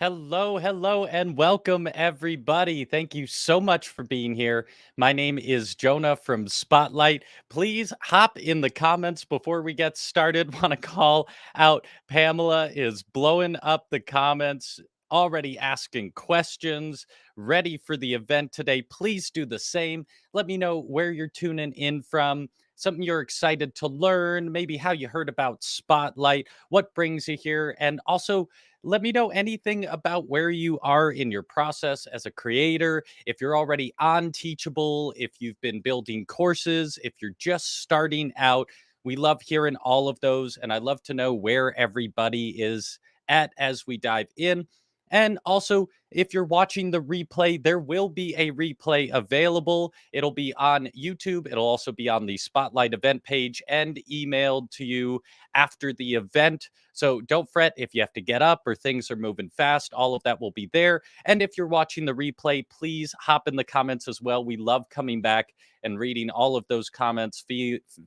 Hello, hello, and welcome everybody. Thank you so much for being here. My name is Jonah from Spotlight. Please hop in the comments before we get started. Want to call out Pamela is blowing up the comments, already asking questions, ready for the event today. Please do the same. Let me know where you're tuning in from. Something you're excited to learn, maybe how you heard about Spotlight, what brings you here, and also let me know anything about where you are in your process as a creator. If you're already on Teachable, if you've been building courses, if you're just starting out, we love hearing all of those. And I love to know where everybody is at as we dive in. And also, if you're watching the replay, there will be a replay available. It'll be on YouTube. It'll also be on the Spotlight event page and emailed to you after the event. So don't fret if you have to get up or things are moving fast. All of that will be there. And if you're watching the replay, please hop in the comments as well. We love coming back and reading all of those comments,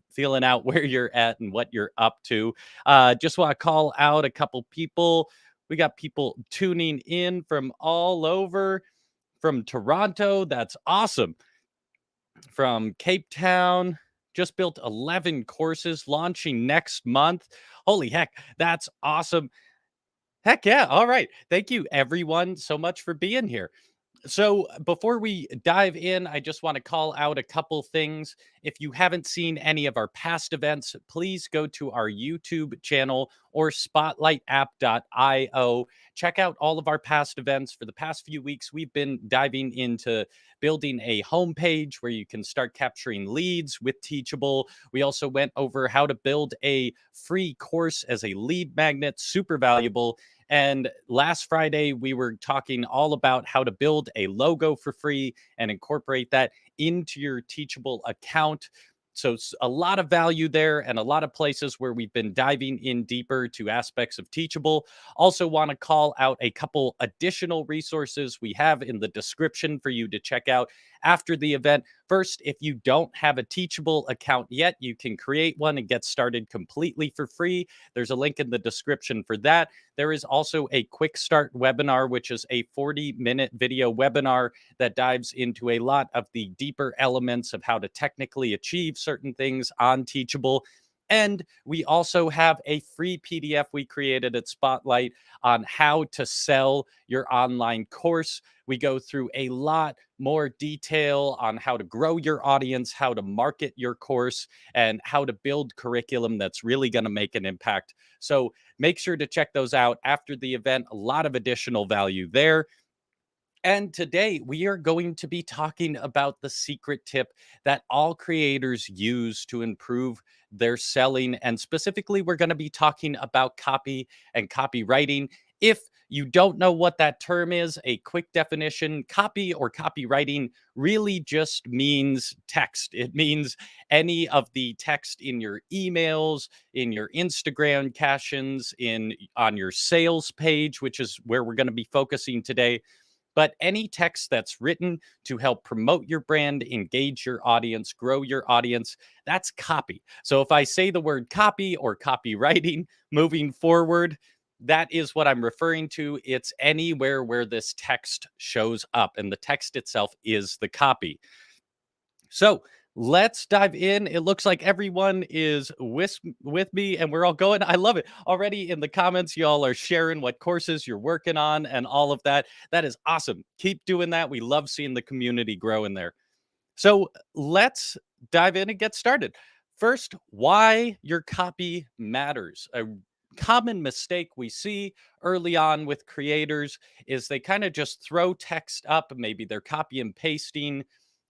feeling out where you're at and what you're up to. Just want to call out a couple people. We got people tuning in from all over, from Toronto. That's awesome. From Cape Town. Just built 11 courses launching next month. Holy heck, that's awesome. Heck yeah. All right. Thank you, everyone, so much for being here. So, before we dive in, I just want to call out a couple things. If you haven't seen any of our past events, please go to our YouTube channel or spotlightapp.io. Check out all of our past events. For the past few weeks, we've been diving into building a homepage where you can start capturing leads with Teachable. We also went over how to build a free course as a lead magnet, super valuable. And last Friday, we were talking all about how to build a logo for free and incorporate that into your Teachable account. So, a lot of value there and a lot of places where we've been diving in deeper to aspects of Teachable. Also, want to call out a couple additional resources we have in the description for you to check out after the event. First, if you don't have a Teachable account yet, you can create one and get started completely for free. There's a link in the description for that. There is also a quick start webinar, which is a 40-minute video webinar that dives into a lot of the deeper elements of how to technically achieve certain things on Teachable. And we also have a free PDF we created at Spotlight on how to sell your online course. We go through a lot more detail on how to grow your audience, how to market your course, and how to build curriculum that's really going to make an impact. So make sure to check those out after the event. A lot of additional value there. And today we are going to be talking about the secret tip that all creators use to improve their selling. And specifically, we're going to be talking about copy and copywriting. If you don't know what that term is, a quick definition: copy or copywriting really just means text. It means any of the text in your emails, in your Instagram captions, in on your sales page, which is where we're going to be focusing today. But any text that's written to help promote your brand, engage your audience, grow your audience, that's copy. So if I say the word copy or copywriting moving forward, that is what I'm referring to. It's anywhere where this text shows up, and the text itself is the copy. So let's dive in. It looks like everyone is with me and we're all going. I love it. Already in the comments, y'all are sharing what courses you're working on and all of that. That is awesome. Keep doing that. We love seeing the community grow in there. So let's dive in and get started. First, why your copy matters. A common mistake we see early on with creators is they kind of just throw text up. Maybe they're copy and pasting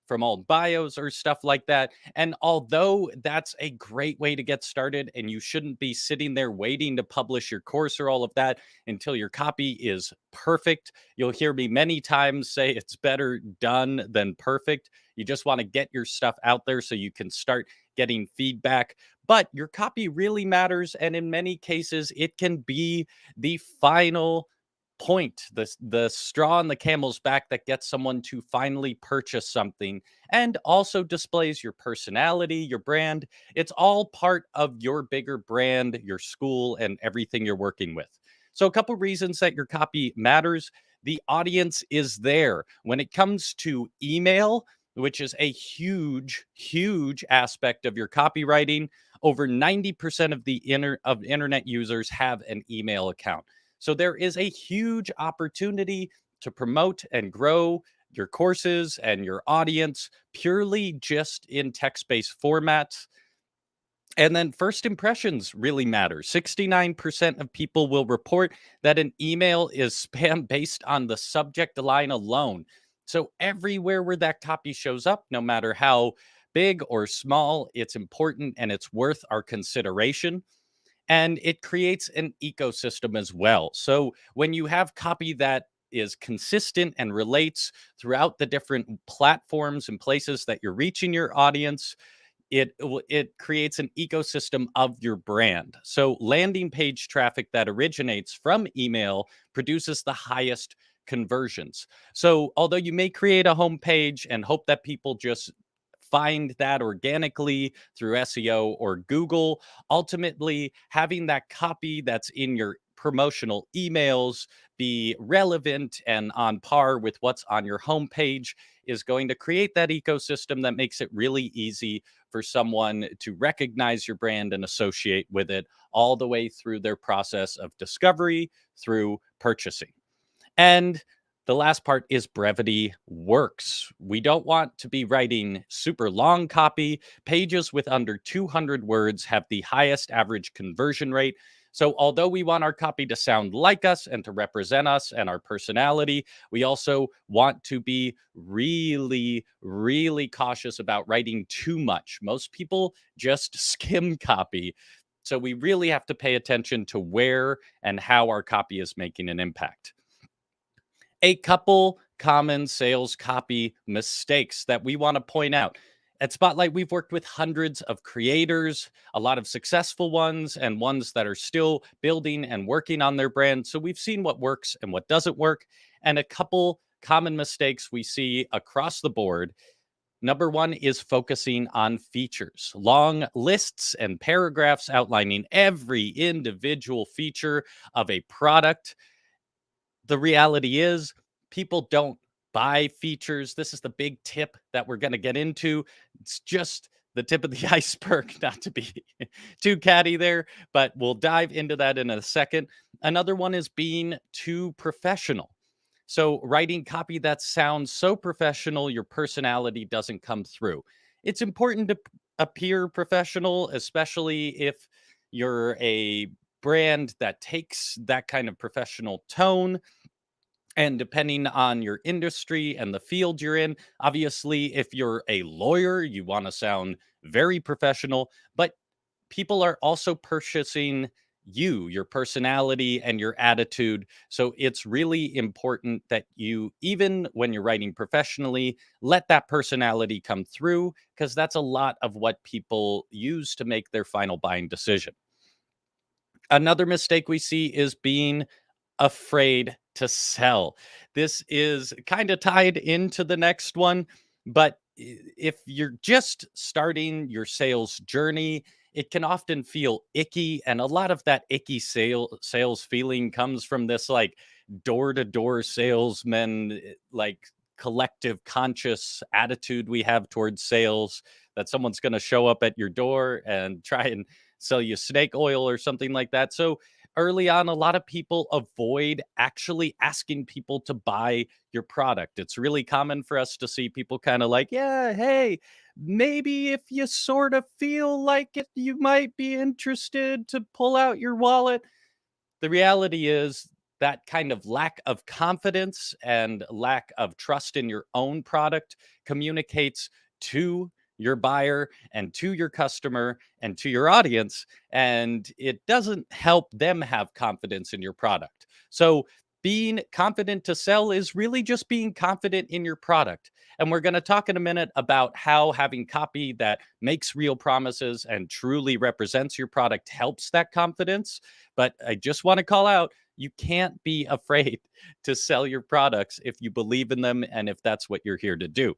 from old bios or stuff like that. And although that's a great way to get started, and you shouldn't be sitting there waiting to publish your course or all of that until your copy is perfect, you'll hear me many times say it's better done than perfect. You just want to get your stuff out there so you can start getting feedback. But your copy really matters. And in many cases, it can be the final point, the straw on the camel's back that gets someone to finally purchase something, and also displays your personality, your brand. It's all part of your bigger brand, your school, and everything you're working with. So, a couple reasons that your copy matters. The audience is there. When it comes to email, which is a huge, huge aspect of your copywriting, over 90% of of internet users have an email account. So there is a huge opportunity to promote and grow your courses and your audience purely just in text-based formats. And then first impressions really matter. 69% of people will report that an email is spam based on the subject line alone. So everywhere where that copy shows up, no matter how big or small, it's important and it's worth our consideration. And it creates an ecosystem as well. So when you have copy that is consistent and relates throughout the different platforms and places that you're reaching your audience, it creates an ecosystem of your brand. So landing page traffic that originates from email produces the highest conversions. So although you may create a homepage and hope that people just find that organically through SEO or Google, ultimately having that copy that's in your promotional emails be relevant and on par with what's on your homepage is going to create that ecosystem that makes it really easy for someone to recognize your brand and associate with it all the way through their process of discovery through purchasing. And the last part is brevity works. We don't want to be writing super long copy. Pages with under 200 words have the highest average conversion rate. So, although we want our copy to sound like us and to represent us and our personality, we also want to be really, really cautious about writing too much. Most people just skim copy. So, we really have to pay attention to where and how our copy is making an impact. A couple common sales copy mistakes that we want to point out. At Spotlight, we've worked with hundreds of creators, a lot of successful ones, and ones that are still building and working on their brand. So we've seen what works and what doesn't work. And a couple common mistakes we see across the board. Number one is focusing on features, long lists and paragraphs outlining every individual feature of a product. The reality is people don't buy features. This is the big tip that we're going to get into. It's just the tip of the iceberg, not to be too catty there, but we'll dive into that in a second. Another one is being too professional. So, writing copy that sounds so professional, your personality doesn't come through. It's important to appear professional, especially if you're a brand that takes that kind of professional tone, and depending on your industry and the field you're in, obviously, if you're a lawyer, you want to sound very professional, but people are also purchasing you, your personality, and your attitude. So it's really important that you, even when you're writing professionally, let that personality come through because that's a lot of what people use to make their final buying decision. Another mistake we see is being afraid to sell. This is kind of tied into the next one, but if you're just starting your sales journey, it can often feel icky, and a lot of that icky sales feeling comes from this like door-to-door salesman like collective conscious attitude we have towards sales, that someone's going to show up at your door and try and sell you snake oil or something like that. So early on, a lot of people avoid actually asking people to buy your product. It's really common for us to see people kind of like, yeah, hey, maybe if you sort of feel like it, you might be interested to pull out your wallet. The reality is that kind of lack of confidence and lack of trust in your own product communicates to your buyer and to your customer and to your audience, and it doesn't help them have confidence in your product. So being confident to sell is really just being confident in your product. And we're going to talk in a minute about how having copy that makes real promises and truly represents your product helps that confidence. But I just want to call out, you can't be afraid to sell your products if you believe in them and if that's what you're here to do.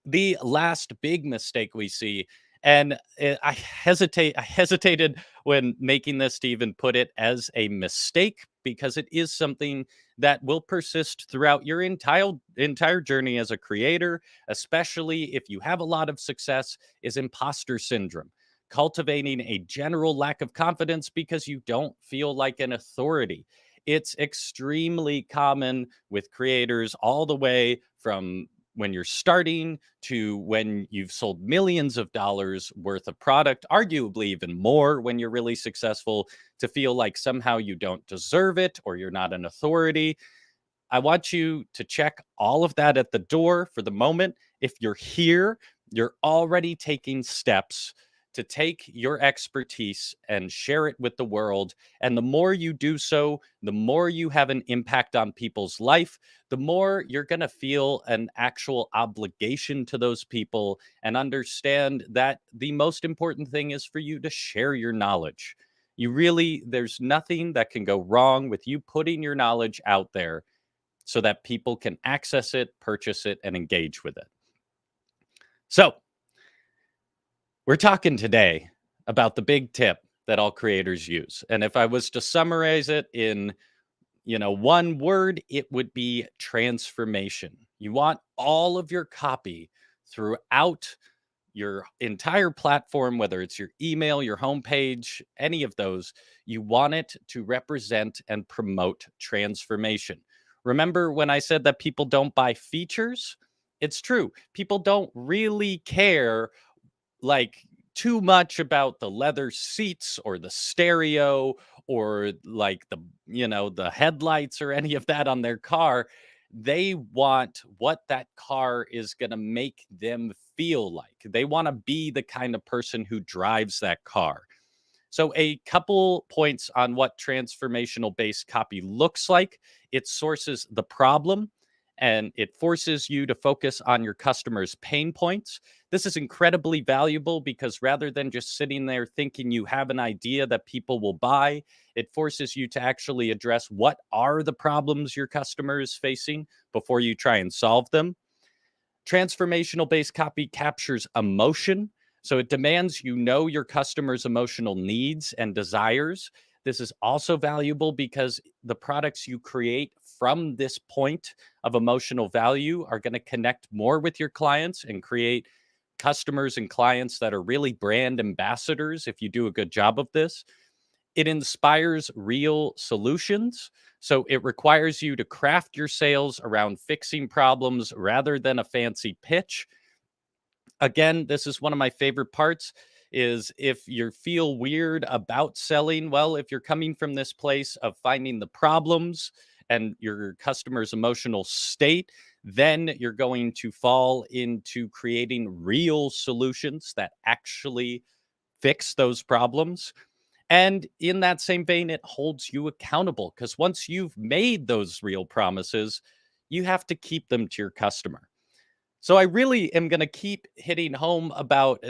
The last big mistake we see, And I hesitated when making this to even put it as a mistake, because it is something that will persist throughout your entire journey as a creator, especially if you have a lot of success, is imposter syndrome. Cultivating a general lack of confidence because you don't feel like an authority. It's extremely common with creators all the way from when you're starting to when you've sold millions of dollars worth of product, arguably even more when you're really successful, to feel like somehow you don't deserve it or you're not an authority. I want you to check all of that at the door for the moment. If you're here, you're already taking steps to take your expertise and share it with the world. And the more you do so, the more you have an impact on people's life, the more you're going to feel an actual obligation to those people and understand that the most important thing is for you to share your knowledge. There's nothing that can go wrong with you putting your knowledge out there so that people can access it, purchase it, and engage with it. So, we're talking today about the big tip that all creators use. And if I was to summarize it in, one word, it would be transformation. You want all of your copy throughout your entire platform, whether it's your email, your homepage, any of those, you want it to represent and promote transformation. Remember when I said that people don't buy features? It's true. People don't really care like too much about the leather seats or the stereo or like the headlights or any of that on their car. They want what that car is going to make them feel like. They want to be the kind of person who drives that car. So, a couple points on what transformational based copy looks like: it sources the problem and it forces you to focus on your customers' pain points. This is incredibly valuable because rather than just sitting there thinking you have an idea that people will buy, it forces you to actually address what are the problems your customer is facing before you try and solve them. Transformational based copy captures emotion. So it demands you know your customer's emotional needs and desires. This is also valuable because the products you create from this point of emotional value are going to connect more with your clients and create customers and clients that are really brand ambassadors if you do a good job of this. It inspires real solutions. So it requires you to craft your sales around fixing problems rather than a fancy pitch. Again, this is one of my favorite parts: is if you feel weird about selling, well, if you're coming from this place of finding the problems and your customer's emotional state, then you're going to fall into creating real solutions that actually fix those problems. And in that same vein, it holds you accountable because once you've made those real promises, you have to keep them to your customer. So I really am going to keep hitting home about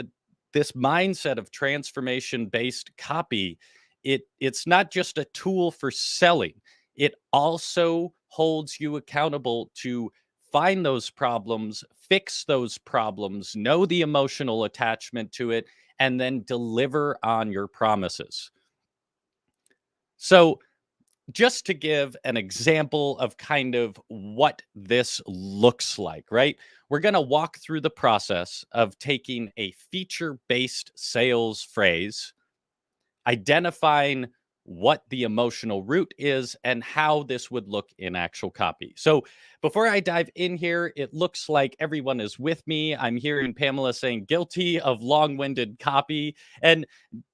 this mindset of transformation based copy. It's not just a tool for selling. It also holds you accountable to find those problems, fix those problems, know the emotional attachment to it, and then deliver on your promises. So, just to give an example of kind of what this looks like, right? We're going to walk through the process of taking a feature based sales phrase, identifying what the emotional root is and how this would look in actual copy. So, before I dive in here, it looks like everyone is with me. I'm hearing Pamela saying guilty of long winded copy. And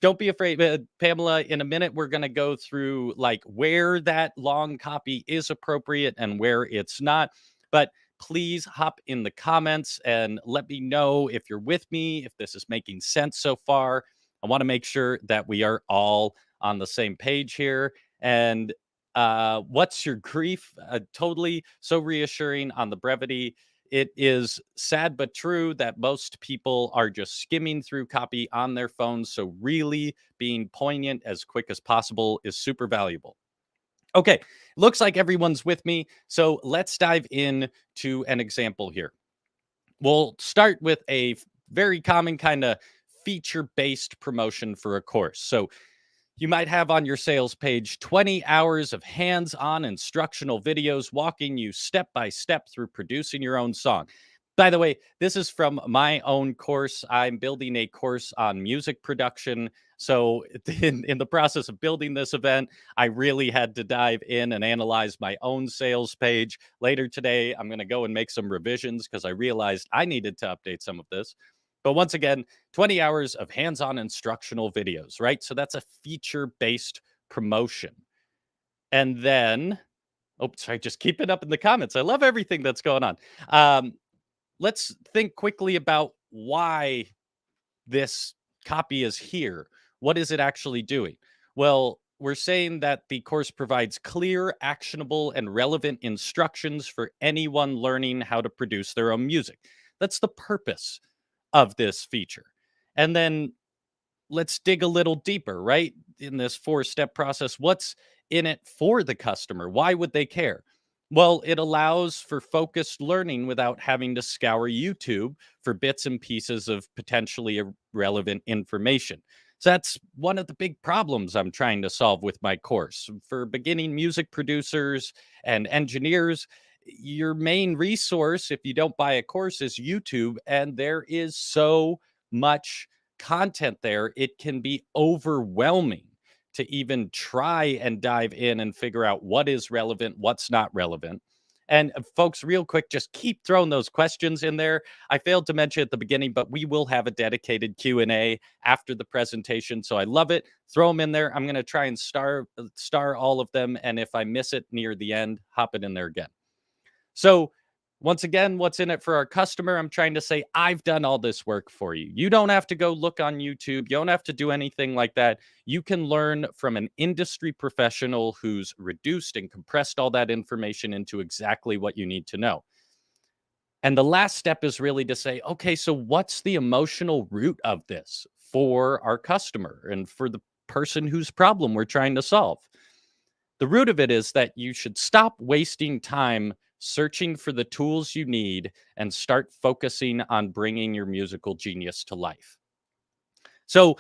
don't be afraid, Pamela. In a minute, we're going to go through like where that long copy is appropriate and where it's not. But please hop in the comments and let me know if you're with me, if this is making sense so far. I want to make sure that we are all on the same page here. And what's your grief? Totally so reassuring on the brevity. It is sad but true that most people are just skimming through copy on their phones. So, really being poignant as quick as possible is super valuable. Okay, looks like everyone's with me. So, let's dive in to an example here. We'll start with a very common kind of feature-based promotion for a course. So you might have on your sales page 20 hours of hands on instructional videos walking you step by step through producing your own song. By the way, this is from my own course. I'm building a course on music production. So, in the process of building this event, I really had to dive in and analyze my own sales page. Later today, I'm going to go and make some revisions because I realized I needed to update some of this. But once again, 20 hours of hands on instructional videos, right? So that's a feature based promotion. And then, oh, sorry, just keep it up in the comments. I love everything that's going on. Let's think quickly about why this copy is here. What is it actually doing? Well, we're saying that the course provides clear, actionable, and relevant instructions for anyone learning how to produce their own music. That's the purpose of this feature. And then let's dig a little deeper, right? In this four-step process, what's in it for the customer? Why would they care? Well, it allows for focused learning without having to scour YouTube for bits and pieces of potentially irrelevant information. So that's one of the big problems I'm trying to solve with my course. For beginning music producers and engineers, your main resource, if you don't buy a course, is YouTube. And there is so much content there, it can be overwhelming to even try and dive in and figure out what is relevant, what's not relevant. And folks, real quick, just keep throwing those questions in there. I failed to mention at the beginning, but we will have a dedicated Q&A after the presentation. So I love it. Throw them in there. I'm going to try and star all of them. And if I miss it near the end, hop it in there again. So once again, what's in it for our customer? I'm trying to say, I've done all this work for you. You don't have to go look on YouTube. You don't have to do anything like that. You can learn from an industry professional who's reduced and compressed all that information into exactly what you need to know. And the last step is really to say, okay, so what's the emotional root of this for our customer and for the person whose problem we're trying to solve? The root of it is that you should stop wasting time searching for the tools you need and start focusing on bringing your musical genius to life. So,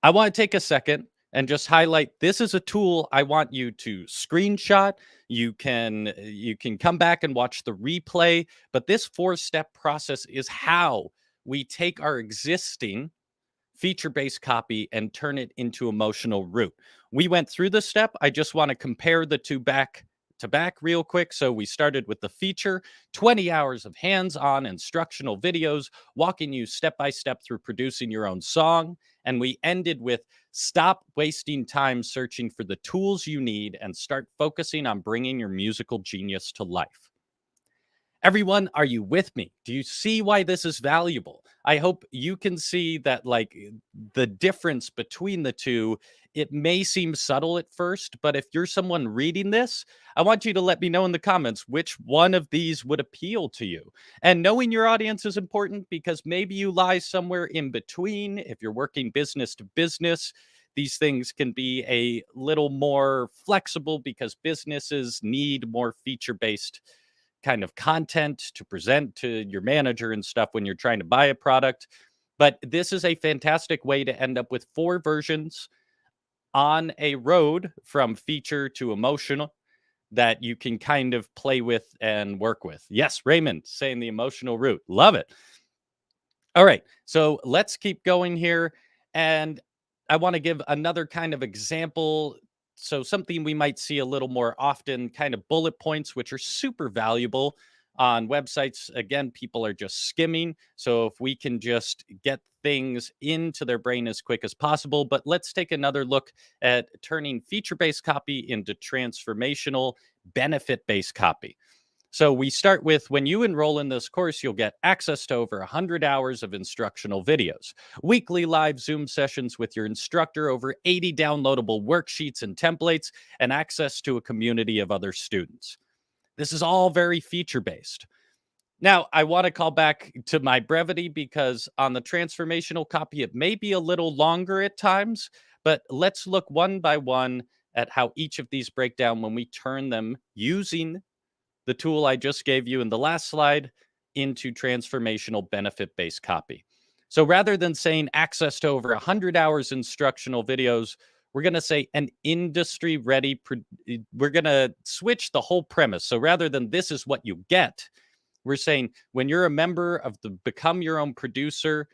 I want to take a second and just highlight this is a tool I want you to screenshot. You can come back and watch the replay, but this four-step process is how we take our existing feature-based copy and turn it into emotional root. We went through the step. I just want to compare the two back to back real quick. So we started with the feature, 20 hours of hands-on instructional videos walking you step by step through producing your own song. And we ended with stop wasting time searching for the tools you need and start focusing on bringing your musical genius to life. Everyone, are you with me? Do you see why this is valuable? I hope you can see that, like, the difference between the two. It may seem subtle at first, but if you're someone reading this, I want you to let me know in the comments which one of these would appeal to you. And knowing your audience is important because maybe you lie somewhere in between. If you're working business to business, these things can be a little more flexible because businesses need more feature based kind of content to present to your manager and stuff when you're trying to buy a product. But this is a fantastic way to end up with four versions on a road from feature to emotional that you can kind of play with and work with. Yes, Raymond saying the emotional route. Love it. All right. So let's keep going here. And I want to give another kind of example. So, something we might see a little more often, kind of bullet points, which are super valuable on websites. Again, people are just skimming. So, if we can just get things into their brain as quick as possible. But let's take another look at turning feature based copy into transformational benefit based copy. So we start with when you enroll in this course, you'll get access to over 100 hours of instructional videos, weekly live Zoom sessions with your instructor, over 80 downloadable worksheets and templates, and access to a community of other students. This is all very feature based. Now, I want to call back to my brevity because on the transformational copy, it may be a little longer at times, but let's look one by one at how each of these break down when we turn them using the tool I just gave you in the last slide into transformational benefit-based copy. So rather than saying access to over 100 hours instructional videos, we're going to say an industry ready. We're going to switch the whole premise. So rather than this is what you get, we're saying when you're a member of the Become Your Own Producer,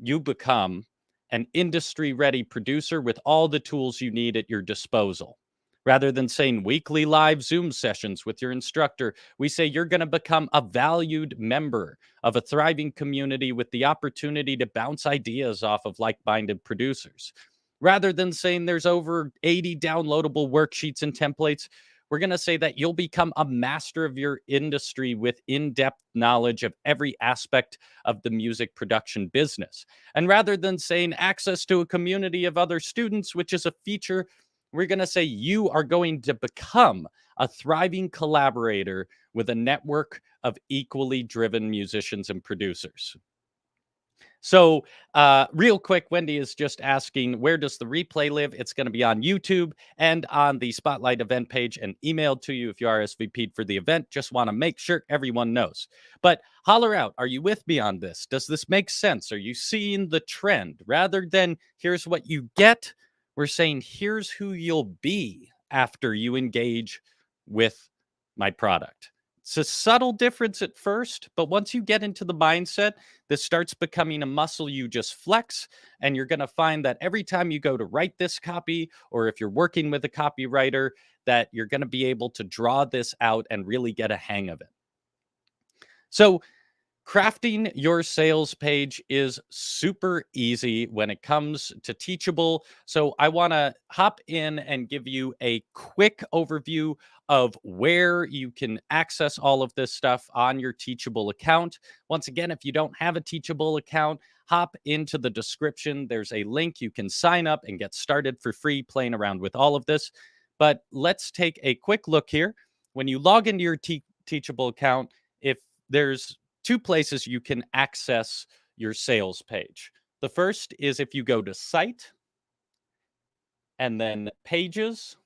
you become an industry ready producer with all the tools you need at your disposal. Rather than saying weekly live Zoom sessions with your instructor, we say you're going to become a valued member of a thriving community with the opportunity to bounce ideas off of like minded producers. Rather than saying there's over 80 downloadable worksheets and templates, we're going to say that you'll become a master of your industry with in depth knowledge of every aspect of the music production business. And rather than saying access to a community of other students, which is a feature, we're going to say you are going to become a thriving collaborator with a network of equally driven musicians and producers. So, real quick, Wendy is just asking, where does the replay live? It's going to be on YouTube and on the Spotlight event page and emailed to you if you RSVP'd for the event. Just want to make sure everyone knows. But holler out. Are you with me on this? Does this make sense? Are you seeing the trend? Rather than here's what you get, we're saying here's who you'll be after you engage with my product. It's a subtle difference at first, but once you get into the mindset, this starts becoming a muscle you just flex. And you're going to find that every time you go to write this copy, or if you're working with a copywriter, that you're going to be able to draw this out and really get a hang of it. So, crafting your sales page is super easy when it comes to Teachable. So I want to hop in and give you a quick overview of where you can access all of this stuff on your Teachable account. Once again, if you don't have a Teachable account, hop into the description. There's a link. You can sign up and get started for free playing around with all of this. But let's take a quick look here. When you log into your Teachable account, if there's two places you can access your sales page. The first is if you go to Site and then Pages,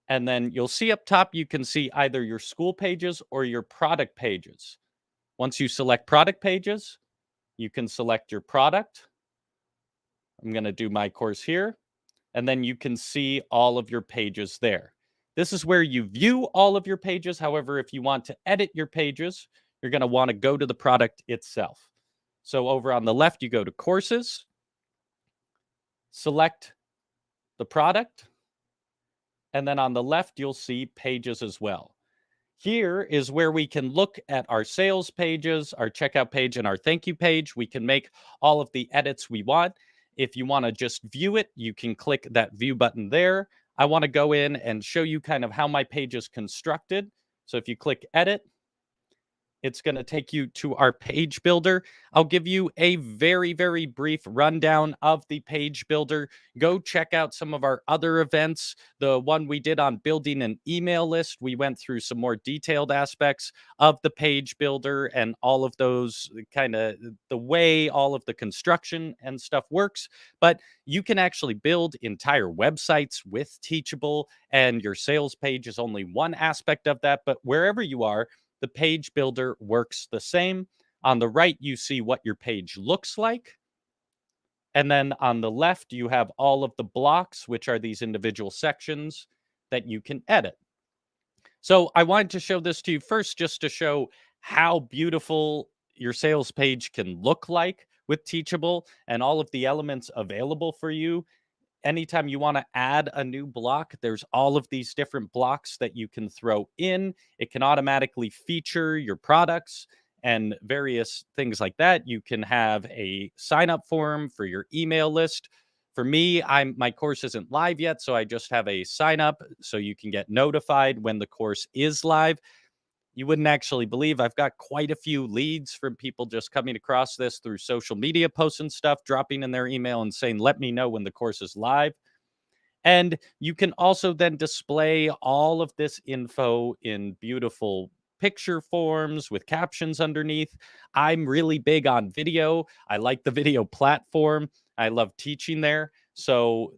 and then you'll see up top, you can see either your school pages or your product pages. Once you select product pages, you can select your product. I'm going to do my course here, and then you can see all of your pages there. This is where you view all of your pages. However, if you want to edit your pages, you're going to want to go to the product itself. So over on the left, you go to Courses, select the product, and then on the left, you'll see Pages as well. Here is where we can look at our sales pages, our checkout page, and our thank you page. We can make all of the edits we want. If you want to just view it, you can click that view button there. I want to go in and show you kind of how my page is constructed. So if you click Edit, it's going to take you to our page builder. I'll give you a very, very brief rundown of the page builder. Go check out some of our other events. The one we did on building an email list, we went through some more detailed aspects of the page builder and all of those kind of the way all of the construction and stuff works. But you can actually build entire websites with Teachable, and your sales page is only one aspect of that. But wherever you are, the page builder works the same. On the right, you see what your page looks like. And then on the left, you have all of the blocks, which are these individual sections that you can edit. So I wanted to show this to you first, just to show how beautiful your sales page can look like with Teachable and all of the elements available for you. Anytime you want to add a new block, there's all of these different blocks that you can throw in. It can automatically feature your products and various things like that. You can have a sign up form for your email list. For me, my course isn't live yet, so I just have a sign up so you can get notified when the course is live. You wouldn't actually believe I've got quite a few leads from people just coming across this through social media posts and stuff, dropping in their email and saying, let me know when the course is live. And you can also then display all of this info in beautiful picture forms with captions underneath. I'm really big on video. I like the video platform. I love teaching there. So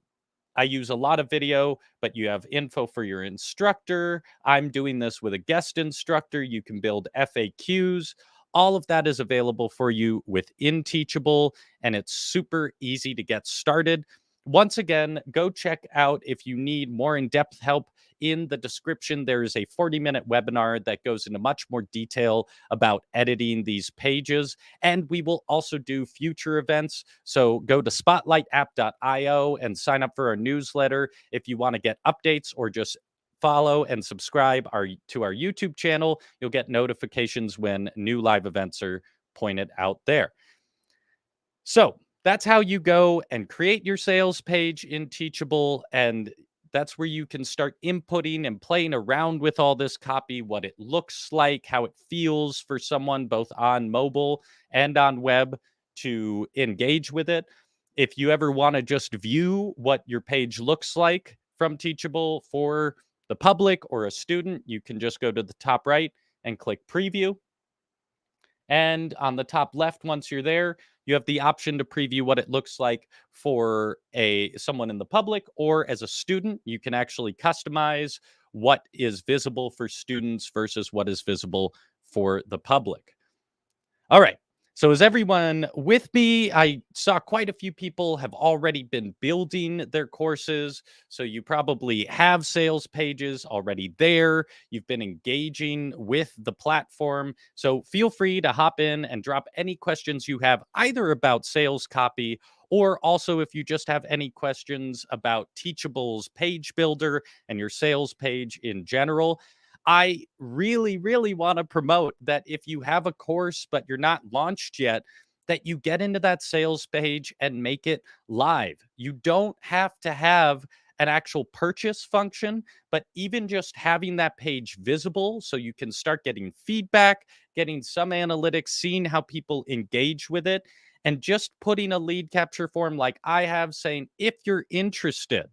I use a lot of video, but you have info for your instructor. I'm doing this with a guest instructor. You can build FAQs, All of that is available for you within Teachable, and it's super easy to get started. Once again, go check out if you need more in-depth help. In the description, there is a 40-minute webinar that goes into much more detail about editing these pages. And we will also do future events. So go to spotlightapp.io and sign up for our newsletter if you want to get updates, or just follow and subscribe to our YouTube channel. You'll get notifications when new live events are pointed out there. So that's how you go and create your sales page in Teachable. And that's where you can start inputting and playing around with all this copy, what it looks like, how it feels for someone both on mobile and on web to engage with it. If you ever want to just view what your page looks like from Teachable for the public or a student, you can just go to the top right and click preview. And on the top left, once you're there, you have the option to preview what it looks like for someone in the public, or as a student. You can actually customize what is visible for students versus what is visible for the public. All right. So is everyone with me? I saw quite a few people have already been building their courses. So you probably have sales pages already there. You've been engaging with the platform. So feel free to hop in and drop any questions you have, either about sales copy, or also if you just have any questions about Teachable's page builder and your sales page in general. I really, really want to promote that if you have a course, but you're not launched yet, that you get into that sales page and make it live. You don't have to have an actual purchase function, but even just having that page visible so you can start getting feedback, getting some analytics, seeing how people engage with it, and just putting a lead capture form like I have saying, if you're interested,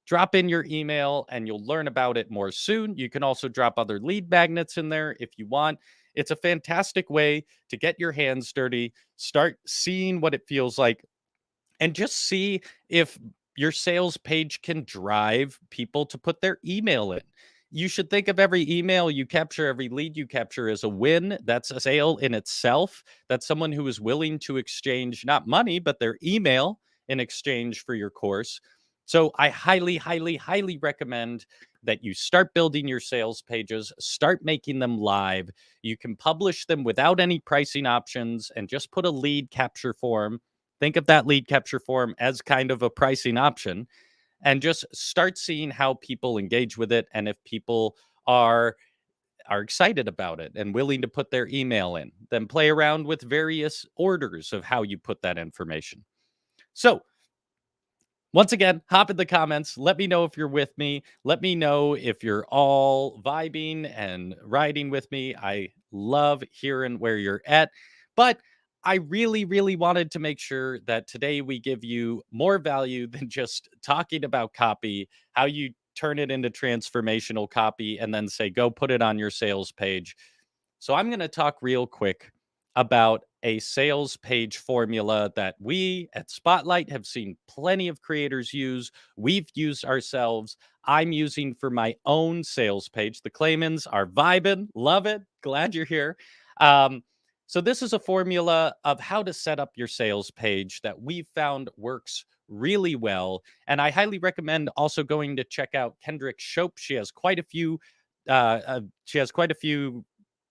drop in your email and you'll learn about it more soon. You can also drop other lead magnets in there if you want. It's a fantastic way to get your hands dirty, start seeing what it feels like, and just see if your sales page can drive people to put their email in. You should think of every email you capture, every lead you capture as a win. That's a sale in itself. That's someone who is willing to exchange not money, but their email in exchange for your course. So I highly, highly, highly recommend that you start building your sales pages, start making them live. You can publish them without any pricing options and just put a lead capture form. Think of that lead capture form as kind of a pricing option, and just start seeing how people engage with it, and if people are excited about it and willing to put their email in. Then play around with various orders of how you put that information. So once again, hop in the comments. Let me know if you're with me. Let me know if you're all vibing and riding with me. I love hearing where you're at. But I really, really wanted to make sure that today we give you more value than just talking about copy, how you turn it into transformational copy, and then say, go put it on your sales page. So I'm going to talk real quick about a sales page formula that we at Spotlight have seen plenty of creators use. We've used ourselves. I'm using for my own sales page. The Claymans are vibing. Love it. Glad you're here. So this is a formula of how to set up your sales page that we've found works really well. And I highly recommend also going to check out Kendrick Shope. She has quite a few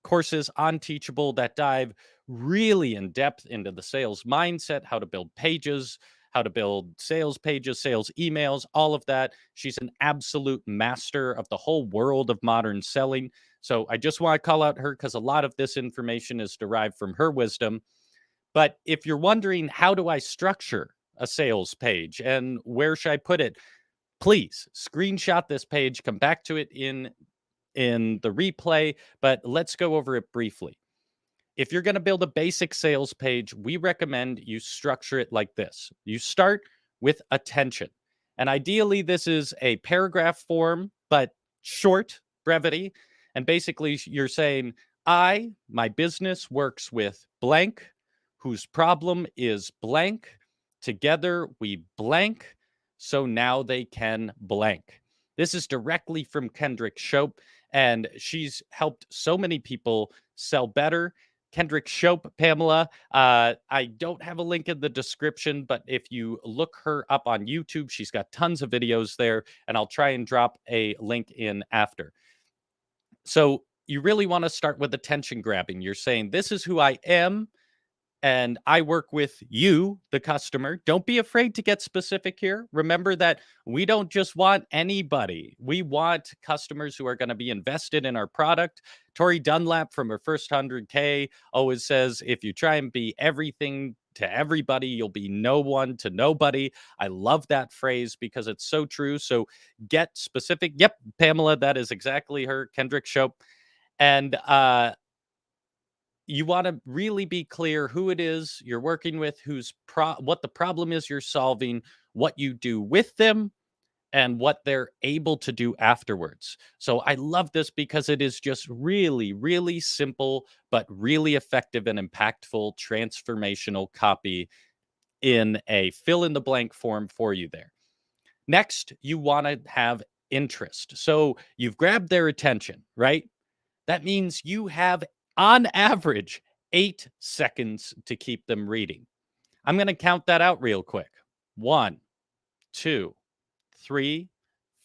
courses on Teachable that dive really in depth into the sales mindset, how to build pages, how to build sales pages, sales emails, all of that. She's an absolute master of the whole world of modern selling. So I just want to call out her because a lot of this information is derived from her wisdom. But if you're wondering, how do I structure a sales page and where should I put it? Please screenshot this page, come back to it in the replay, but let's go over it briefly. If you're going to build a basic sales page, we recommend you structure it like this. You start with attention. And ideally, this is a paragraph form, but short, brevity. And basically, you're saying, my business works with blank, whose problem is blank. Together we blank, so now they can blank. This is directly from Kendrick Shope, and she's helped so many people sell better. Kendrick Shope, Pamela. I don't have a link in the description, but if you look her up on YouTube, she's got tons of videos there, and I'll try and drop a link in after. So you really want to start with attention grabbing. You're saying, this is who I am, and I work with you, the customer. Don't be afraid to get specific here. Remember that we don't just want anybody. We want customers who are going to be invested in our product. Tori Dunlap from her first 100K always says, if you try and be everything to everybody, you'll be no one to nobody. I love that phrase because it's so true. So get specific. Yep, Pamela, that is exactly her, Kendrick Shope. And you want to really be clear who it is you're working with, what the problem is you're solving, what you do with them, and what they're able to do afterwards. So I love this because it is just really, really simple, but really effective and impactful transformational copy in a fill in the blank form for you there. Next, you want to have interest. So you've grabbed their attention, right? That means you have, on average, 8 seconds to keep them reading. I'm going to count that out real quick. 1, 2, 3,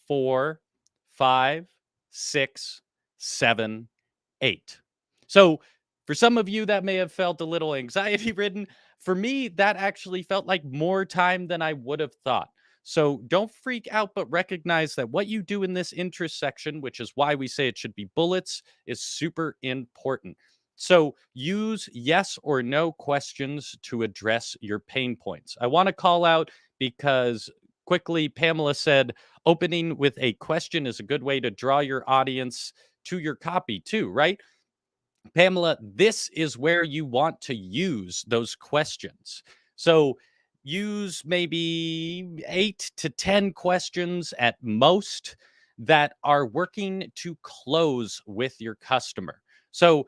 4, 5, 6, 7, 8. So for some of you, that may have felt a little anxiety ridden. For me, that actually felt like more time than I would have thought. So don't freak out, but recognize that what you do in this interest section, which is why we say it should be bullets, is super important. So use yes or no questions to address your pain points. I want to call out because quickly, Pamela said, opening with a question is a good way to draw your audience to your copy too, right? Pamela, this is where you want to use those questions. So use maybe 8 to 10 questions at most that are working to close with your customer. So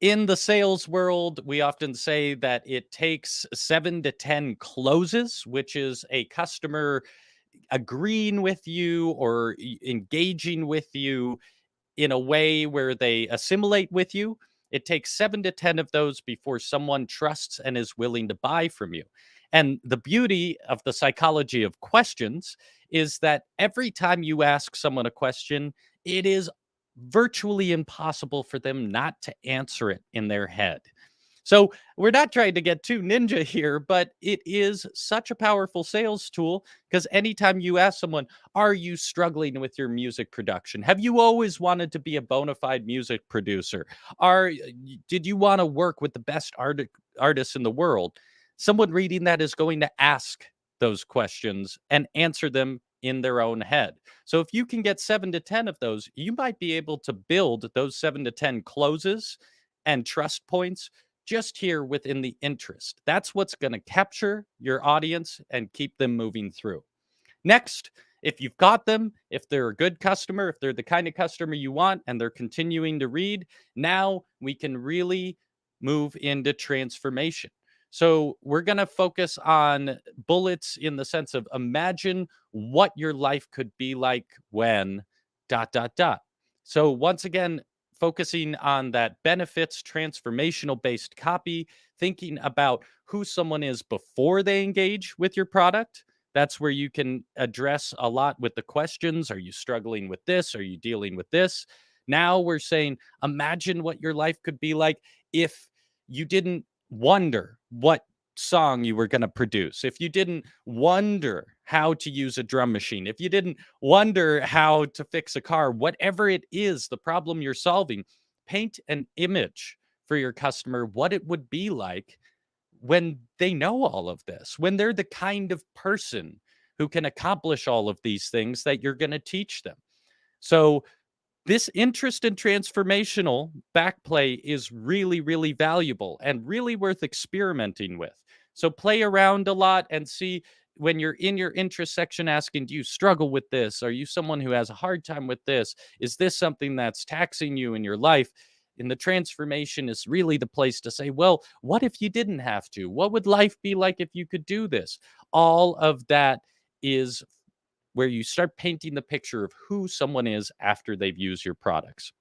in the sales world, we often say that it takes 7 to 10 closes, which is a customer agreeing with you or engaging with you in a way where they assimilate with you. It takes 7 to 10 of those before someone trusts and is willing to buy from you. And the beauty of the psychology of questions is that every time you ask someone a question, it is virtually impossible for them not to answer it in their head. So we're not trying to get too ninja here, but it is such a powerful sales tool because anytime you ask someone, are you struggling with your music production? Have you always wanted to be a bona fide music producer? Did you want to work with the best artists in the world? Someone reading that is going to ask those questions and answer them in their own head. So if you can get 7 to 10 of those, you might be able to build those 7 to 10 closes and trust points just here within the interest. That's what's going to capture your audience and keep them moving through. Next, if you've got them, if they're a good customer, if they're the kind of customer you want and they're continuing to read, now we can really move into transformation. So we're going to focus on bullets in the sense of imagine what your life could be like when ... So once again, focusing on that benefits transformational based copy, thinking about who someone is before they engage with your product. That's where you can address a lot with the questions. Are you struggling with this? Are you dealing with this? Now we're saying, imagine what your life could be like if you didn't wonder what song you were going to produce, if you didn't wonder how to use a drum machine, if you didn't wonder how to fix a car, whatever it is, the problem you're solving, paint an image for your customer what it would be like when they know all of this, when they're the kind of person who can accomplish all of these things that you're going to teach them. So this interest in transformational backplay is really, really valuable and really worth experimenting with. So play around a lot and see when you're in your interest section asking, do you struggle with this? Are you someone who has a hard time with this? Is this something that's taxing you in your life? In the transformation is really the place to say, well, what if you didn't have to? What would life be like if you could do this? All of that is where you start painting the picture of who someone is after they've used your products.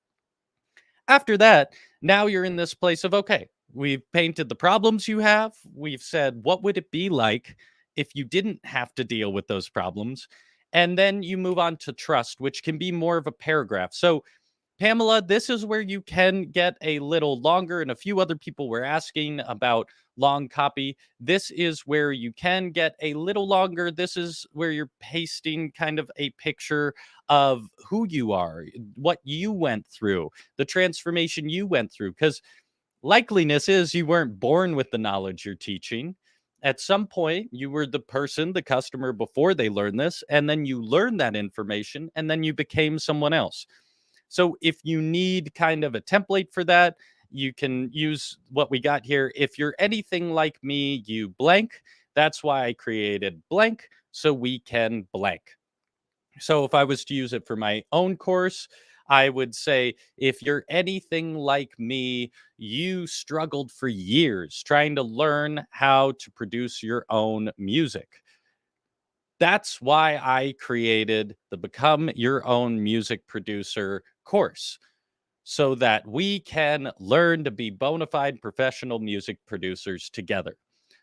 After that, now you're in this place of, okay, We've painted the problems you have. We've said, what would it be like if you didn't have to deal with those problems? And then you move on to trust, which can be more of a paragraph. So, Pamela, this is where you can get a little longer, and a few other people were asking about long copy. This is where you can get a little longer. This is where you're pasting kind of a picture of who you are, what you went through, the transformation you went through. Because likeliness is you weren't born with the knowledge you're teaching. At some point, you were the person, the customer before they learned this, and then you learned that information, and then you became someone else. So if you need kind of a template for that, you can use what we got here. If you're anything like me, you blank. That's why I created blank so we can blank. So if I was to use it for my own course, I would say, if you're anything like me, you struggled for years trying to learn how to produce your own music. That's why I created the Become Your Own Music Producer course, so that we can learn to be bona fide professional music producers together.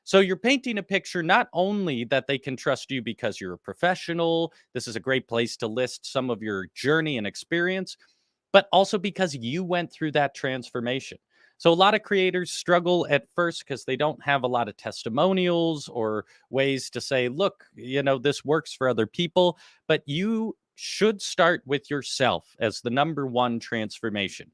So you're painting a picture not only that they can trust you because you're a professional, this is a great place to list some of your journey and experience, but also because you went through that transformation. So a lot of creators struggle at first because they don't have a lot of testimonials or ways to say, look, this works for other people, but you should start with yourself as the number one transformation.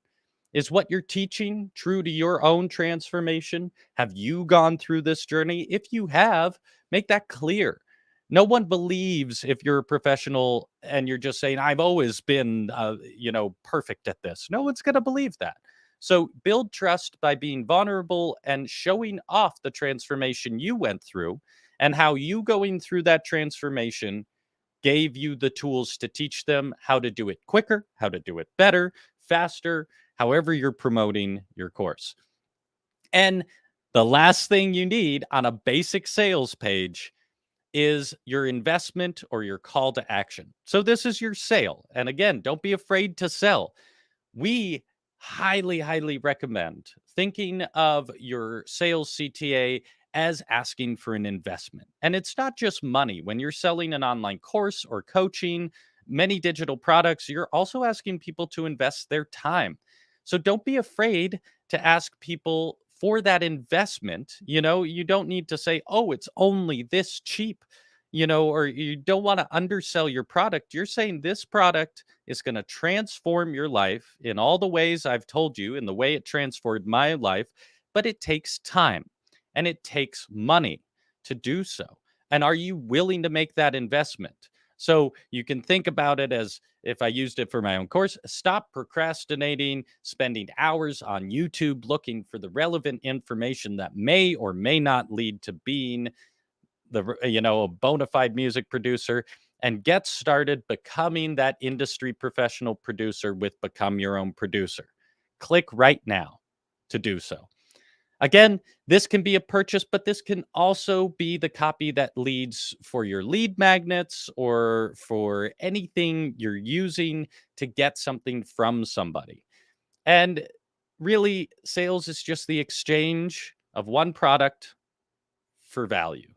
Is what you're teaching true to your own transformation? Have you gone through this journey? If you have, make that clear. No one believes if you're a professional and you're just saying, I've always been, perfect at this. No one's going to believe that. So build trust by being vulnerable and showing off the transformation you went through and how you going through that transformation gave you the tools to teach them how to do it quicker, how to do it better, faster, however you're promoting your course. And the last thing you need on a basic sales page is your investment or your call to action. So this is your sale. And again, don't be afraid to sell. We highly, highly recommend thinking of your sales CTA as asking for an investment. And it's not just money. When you're selling an online course or coaching, many digital products, you're also asking people to invest their time. So don't be afraid to ask people for that investment. You don't need to say, oh, it's only this cheap, or you don't want to undersell your product. You're saying this product is going to transform your life in all the ways I've told you, in the way it transformed my life, but it takes time and it takes money to do so. And are you willing to make that investment? So you can think about it as, if I used it for my own course, stop procrastinating, spending hours on YouTube looking for the relevant information that may or may not lead to being a bona fide music producer, and get started becoming that industry professional producer with Become Your Own Producer. Click right now to do so. Again, this can be a purchase, but this can also be the copy that leads for your lead magnets or for anything you're using to get something from somebody. And really, sales is just the exchange of one product for value.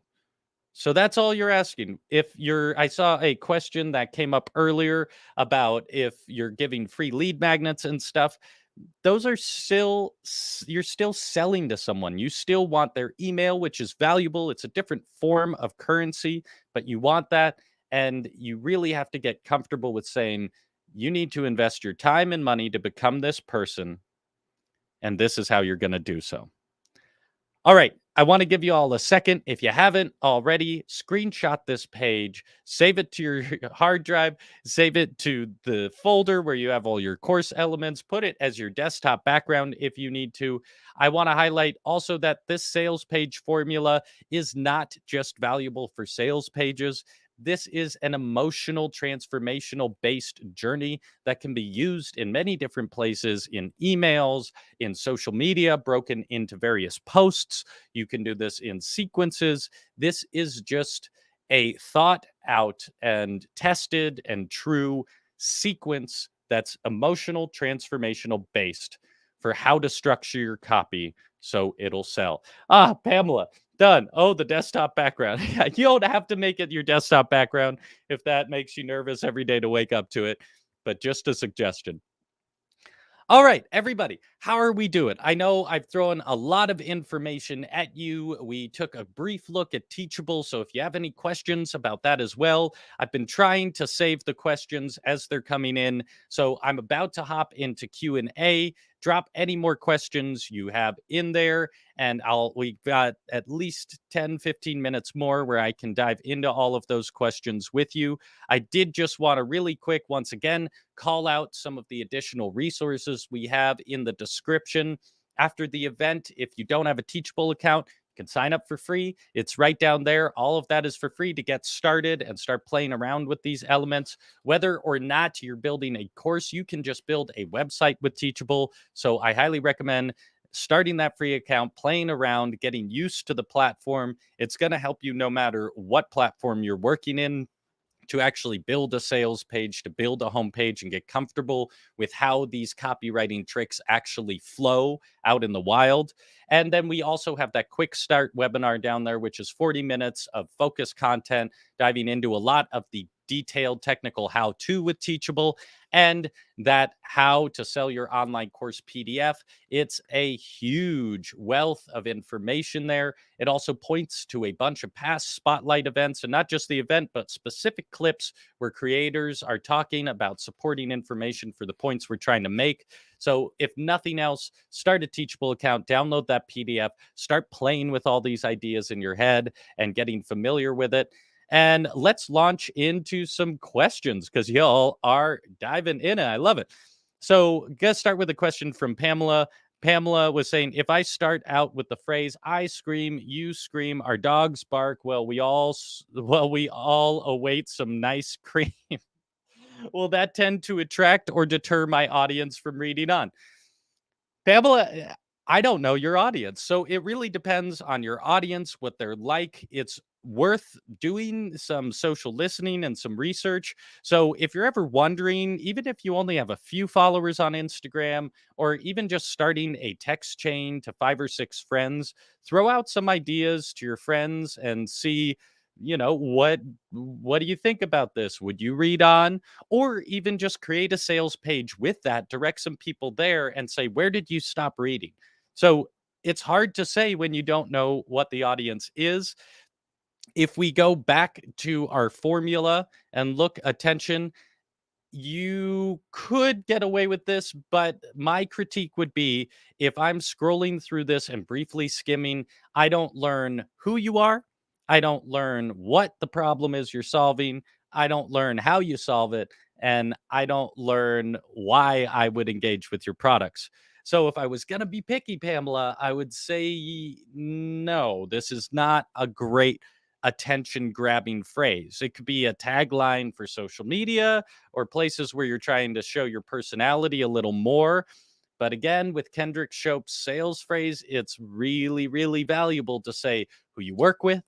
So that's all you're asking. I saw a question that came up earlier about if you're giving free lead magnets and stuff. Those are you're still selling to someone. You still want their email, which is valuable. It's a different form of currency, but you want that. And you really have to get comfortable with saying, you need to invest your time and money to become this person. And this is how you're going to do so. All right. I want to give you all a second. If you haven't already, screenshot this page, save it to your hard drive, save it to the folder where you have all your course elements, put it as your desktop background if you need to. I want to highlight also that this sales page formula is not just valuable for sales pages. This is an emotional, transformational based journey that can be used in many different places, in emails, in social media, broken into various posts. You can do this in sequences. This is just a thought out and tested and true sequence that's emotional, transformational based for how to structure your copy so it'll sell. Ah, Pamela, done. Oh, the desktop background. You don't have to make it your desktop background if that makes you nervous every day to wake up to it, but just a suggestion. All right, everybody, how are we doing? I know I've thrown a lot of information at you. We took a brief look at Teachable, so if you have any questions about that as well, I've been trying to save the questions as they're coming in. So I'm about to hop into Q&A. Drop any more questions you have in there, and we've got at least 10, 15 minutes more where I can dive into all of those questions with you. I did just want to really quick, once again, call out some of the additional resources we have in the description after the event. If you don't have a Teachable account, you can sign up for free. It's right down there. All of that is for free to get started and start playing around with these elements. Whether or not you're building a course, you can just build a website with Teachable. So I highly recommend starting that free account, playing around, getting used to the platform. It's going to help you no matter what platform you're working in, to actually build a sales page, to build a homepage, and get comfortable with how these copywriting tricks actually flow out in the wild. And then we also have that quick start webinar down there, which is 40 minutes of focused content, diving into a lot of the detailed technical how to with Teachable, and that how to sell your online course PDF. It's a huge wealth of information there. It also points to a bunch of past spotlight events, and not just the event, but specific clips where creators are talking about supporting information for the points we're trying to make. So if nothing else, start a Teachable account, download that PDF, start playing with all these ideas in your head and getting familiar with it. And let's launch into some questions because y'all are diving in. And I love it. So, let's start with a question from Pamela. Pamela was saying, if I start out with the phrase "I scream, you scream, our dogs bark," we all await some nice cream. Will that tend to attract or deter my audience from reading on? Pamela, I don't know your audience. So it really depends on your audience, what they're like. It's worth doing some social listening and some research. So if you're ever wondering, even if you only have a few followers on Instagram, or even just starting a text chain to 5 or 6 friends, throw out some ideas to your friends and see, what do you think about this? Would you read on? Or even just create a sales page with that, direct some people there and say, where did you stop reading? So it's hard to say when you don't know what the audience is. If we go back to our formula and look attention, you could get away with this, but my critique would be, if I'm scrolling through this and briefly skimming, I don't learn who you are. I don't learn what the problem is you're solving. I don't learn how you solve it. And I don't learn why I would engage with your products. So if I was going to be picky, Pamela, I would say no, this is not a great attention grabbing phrase. It could be a tagline for social media or places where you're trying to show your personality a little more. But again, with Kendrick Shope's sales phrase, it's really, really valuable to say who you work with,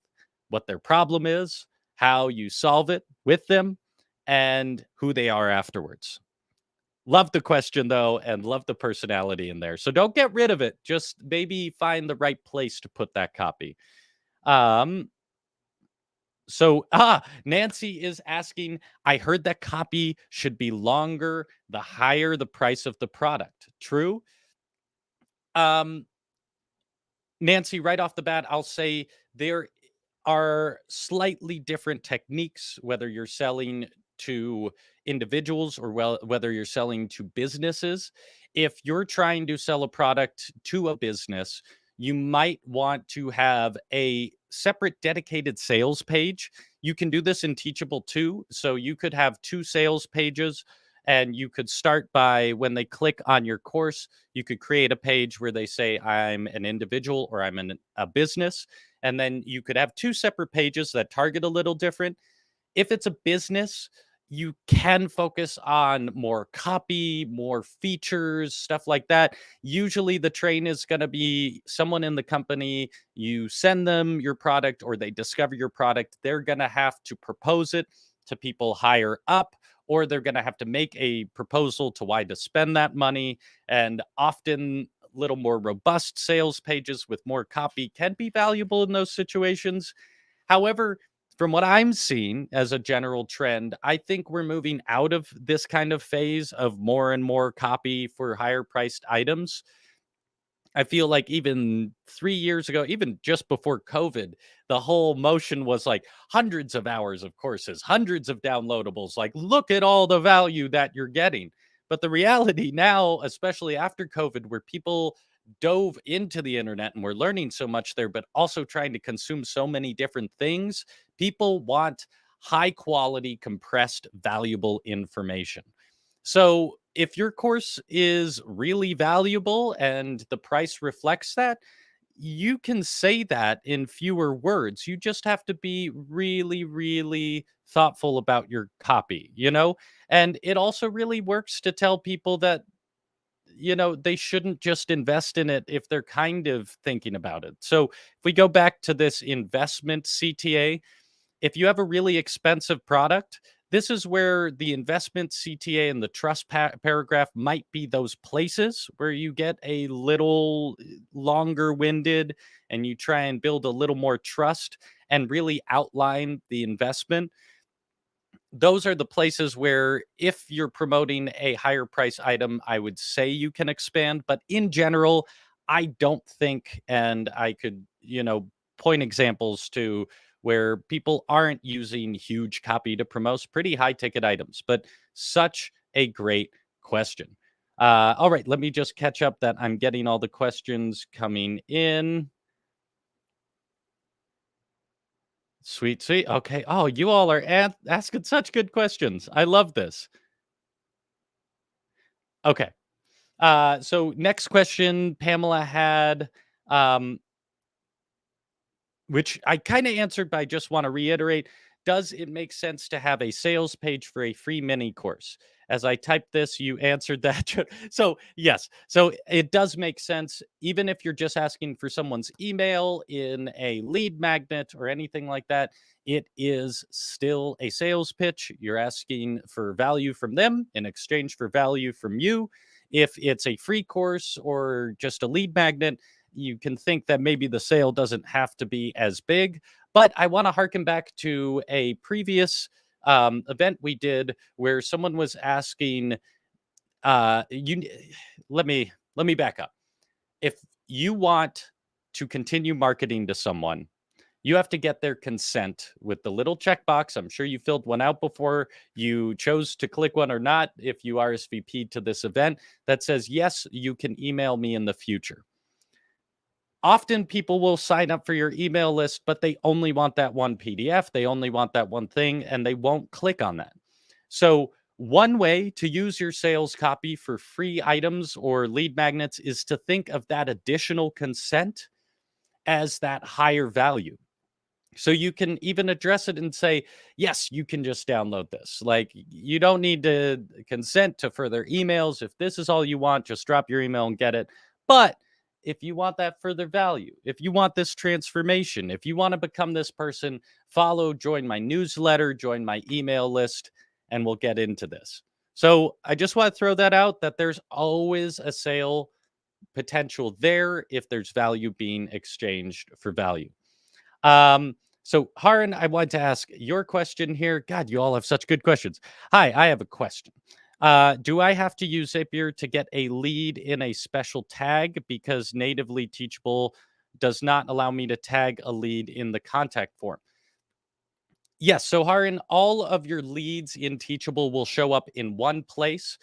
what their problem is, how you solve it with them, and who they are afterwards. Love the question, though, and love the personality in there. So don't get rid of it. Just maybe find the right place to put that copy. Um, Nancy is asking, I heard that copy should be longer the higher the price of the product. True? Um, Nancy, right off the bat, I'll say there are slightly different techniques, whether you're selling to individuals or whether you're selling to businesses. If you're trying to sell a product to a business, you might want to have a separate dedicated sales page. You can do this in Teachable too. So you could have 2 sales pages, and you could start by, when they click on your course, you could create a page where they say, I'm an individual or I'm a business. And then you could have 2 separate pages that target a little different. If it's a business, you can focus on more copy, more features, stuff like that. Usually the train is going to be someone in the company. You send them your product or they discover your product. They're going to have to propose it to people higher up, or they're going to have to make a proposal to why to spend that money. And often, little more robust sales pages with more copy can be valuable in those situations. However, from what I'm seeing as a general trend, I think we're moving out of this kind of phase of more and more copy for higher priced items. I feel like even 3 years ago, even just before COVID, the whole motion was like hundreds of hours of courses, hundreds of downloadables, like, "Look at all the value that you're getting." But the reality now, especially after COVID, where people dove into the internet and we're learning so much there, but also trying to consume so many different things, people want high quality, compressed, valuable information. So if your course is really valuable and the price reflects that, you can say that in fewer words. You just have to be really, really thoughtful about your copy, you know? And it also really works to tell people that, they shouldn't just invest in it if they're kind of thinking about it. So if we go back to this investment CTA, if you have a really expensive product, this is where the investment CTA and the trust paragraph might be those places where you get a little longer winded and you try and build a little more trust and really outline the investment. Those are the places where if you're promoting a higher price item, I would say you can expand. But in general, I don't think, and I could, point examples to where people aren't using huge copy to promote pretty high ticket items. But such a great question. All right, let me just catch up that I'm getting all the questions coming in. Sweet, sweet. Okay. Oh, you all are asking such good questions. I love this. Okay. So next question Pamela had, um, which I kind of answered, but I just want to reiterate. Does it make sense to have a sales page for a free mini course? As I typed this, you answered that. So, yes. So, it does make sense. Even if you're just asking for someone's email in a lead magnet or anything like that, it is still a sales pitch. You're asking for value from them in exchange for value from you. If it's a free course or just a lead magnet, you can think that maybe the sale doesn't have to be as big. But I want to harken back to a previous event we did where someone was asking, you let me back up. If you want to continue marketing to someone, you have to get their consent with the little checkbox. I'm sure you filled one out before you chose to click one or not. If you RSVP to this event, that says, yes, you can email me in the future. Often people will sign up for your email list, but they only want that one PDF. They only want that one thing, and they won't click on that. So, one way to use your sales copy for free items or lead magnets is to think of that additional consent as that higher value. So you can even address it and say, yes, you can just download this. Like, you don't need to consent to further emails. If this is all you want, just drop your email and get it. But if you want that further value, if you want this transformation, if you want to become this person, join my newsletter, join my email list, and we'll get into this. So I just want to throw that out that there's always a sale potential there if there's value being exchanged for value. So Haran, I want to ask your question here. God, you all have such good questions. Hi, I have a question. Do I have to use Zapier to get a lead in a special tag because natively Teachable does not allow me to tag a lead in the contact form? Yes. So, Haran, all of your leads in Teachable will show up in one place.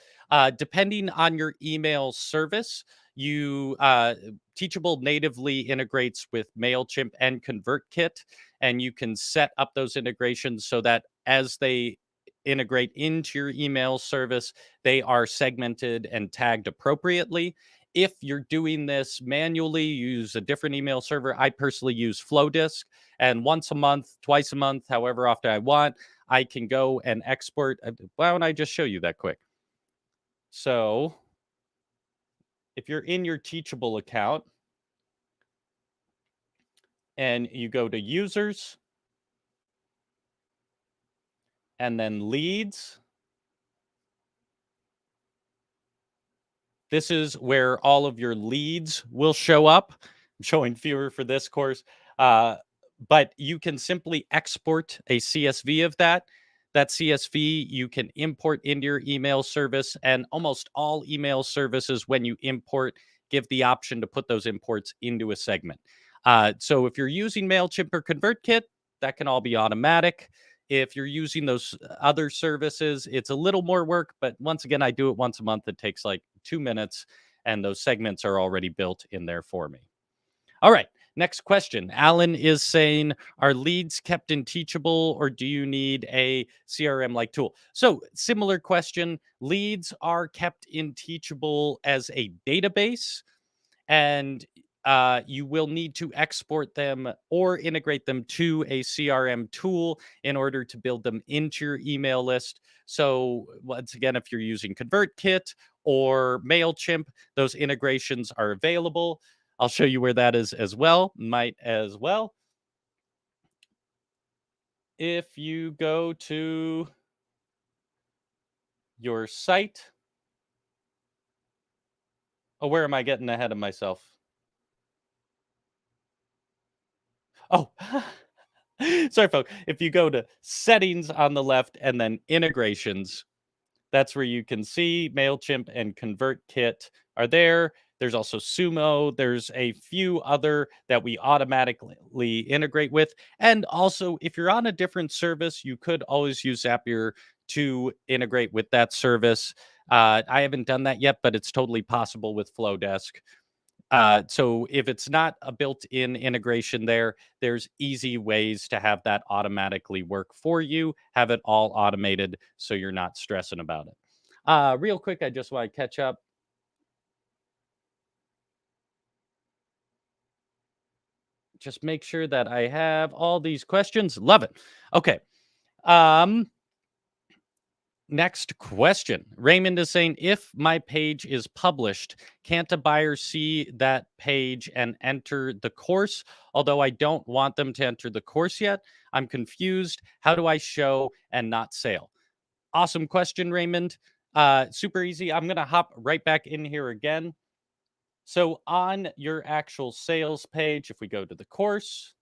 Depending on your email service, Teachable natively integrates with MailChimp and ConvertKit, and you can set up those integrations so that as they integrate into your email service, they are segmented and tagged appropriately. If you're doing this manually, use a different email server. I personally use Flowdisk, and once a month, twice a month, however often I want, I can go and export. Why don't I just show you that quick? So if you're in your Teachable account and you go to users and then leads, This is where all of your leads will show up. I'm showing fewer for this course. But you can simply export a CSV of that. That CSV you can import into your email service, and almost all email services, when you import, give the option to put those imports into a segment. So if you're using MailChimp or ConvertKit, that can all be automatic. If you're using those other services, it's a little more work, but once again, I do it once a month. It takes like 2 minutes, and those segments are already built in there for me. All right. Next question. Alan is saying, are leads kept in Teachable, or do you need a CRM like tool? So, similar question. Leads are kept in Teachable as a database, and you will need to export them or integrate them to a CRM tool in order to build them into your email list. So, once again, if you're using ConvertKit or MailChimp, those integrations are available. I'll show you where that is as well. Might as well. If you go to your site, oh, where am I getting ahead of myself? Oh, sorry, folks. If you go to settings on the left and then integrations, that's where you can see MailChimp and ConvertKit are there. There's also Sumo. There's a few other that we automatically integrate with. And also, if you're on a different service, you could always use Zapier to integrate with that service. I haven't done that yet, but it's totally possible with Flowdesk. So if it's not a built-in integration there, there's easy ways to have that automatically work for you, have it all automated so you're not stressing about it. Real quick, I just want to catch up. Just make sure that I have all these questions. Love it. Okay. Um, Next question. Raymond is saying, if my page is published, can't a buyer see that page and enter the course? Although I don't want them to enter the course yet, I'm confused. How do I show and not sale? Awesome question, Raymond. Super easy. I'm going to hop right back in here again. So on your actual sales page, if we go to the course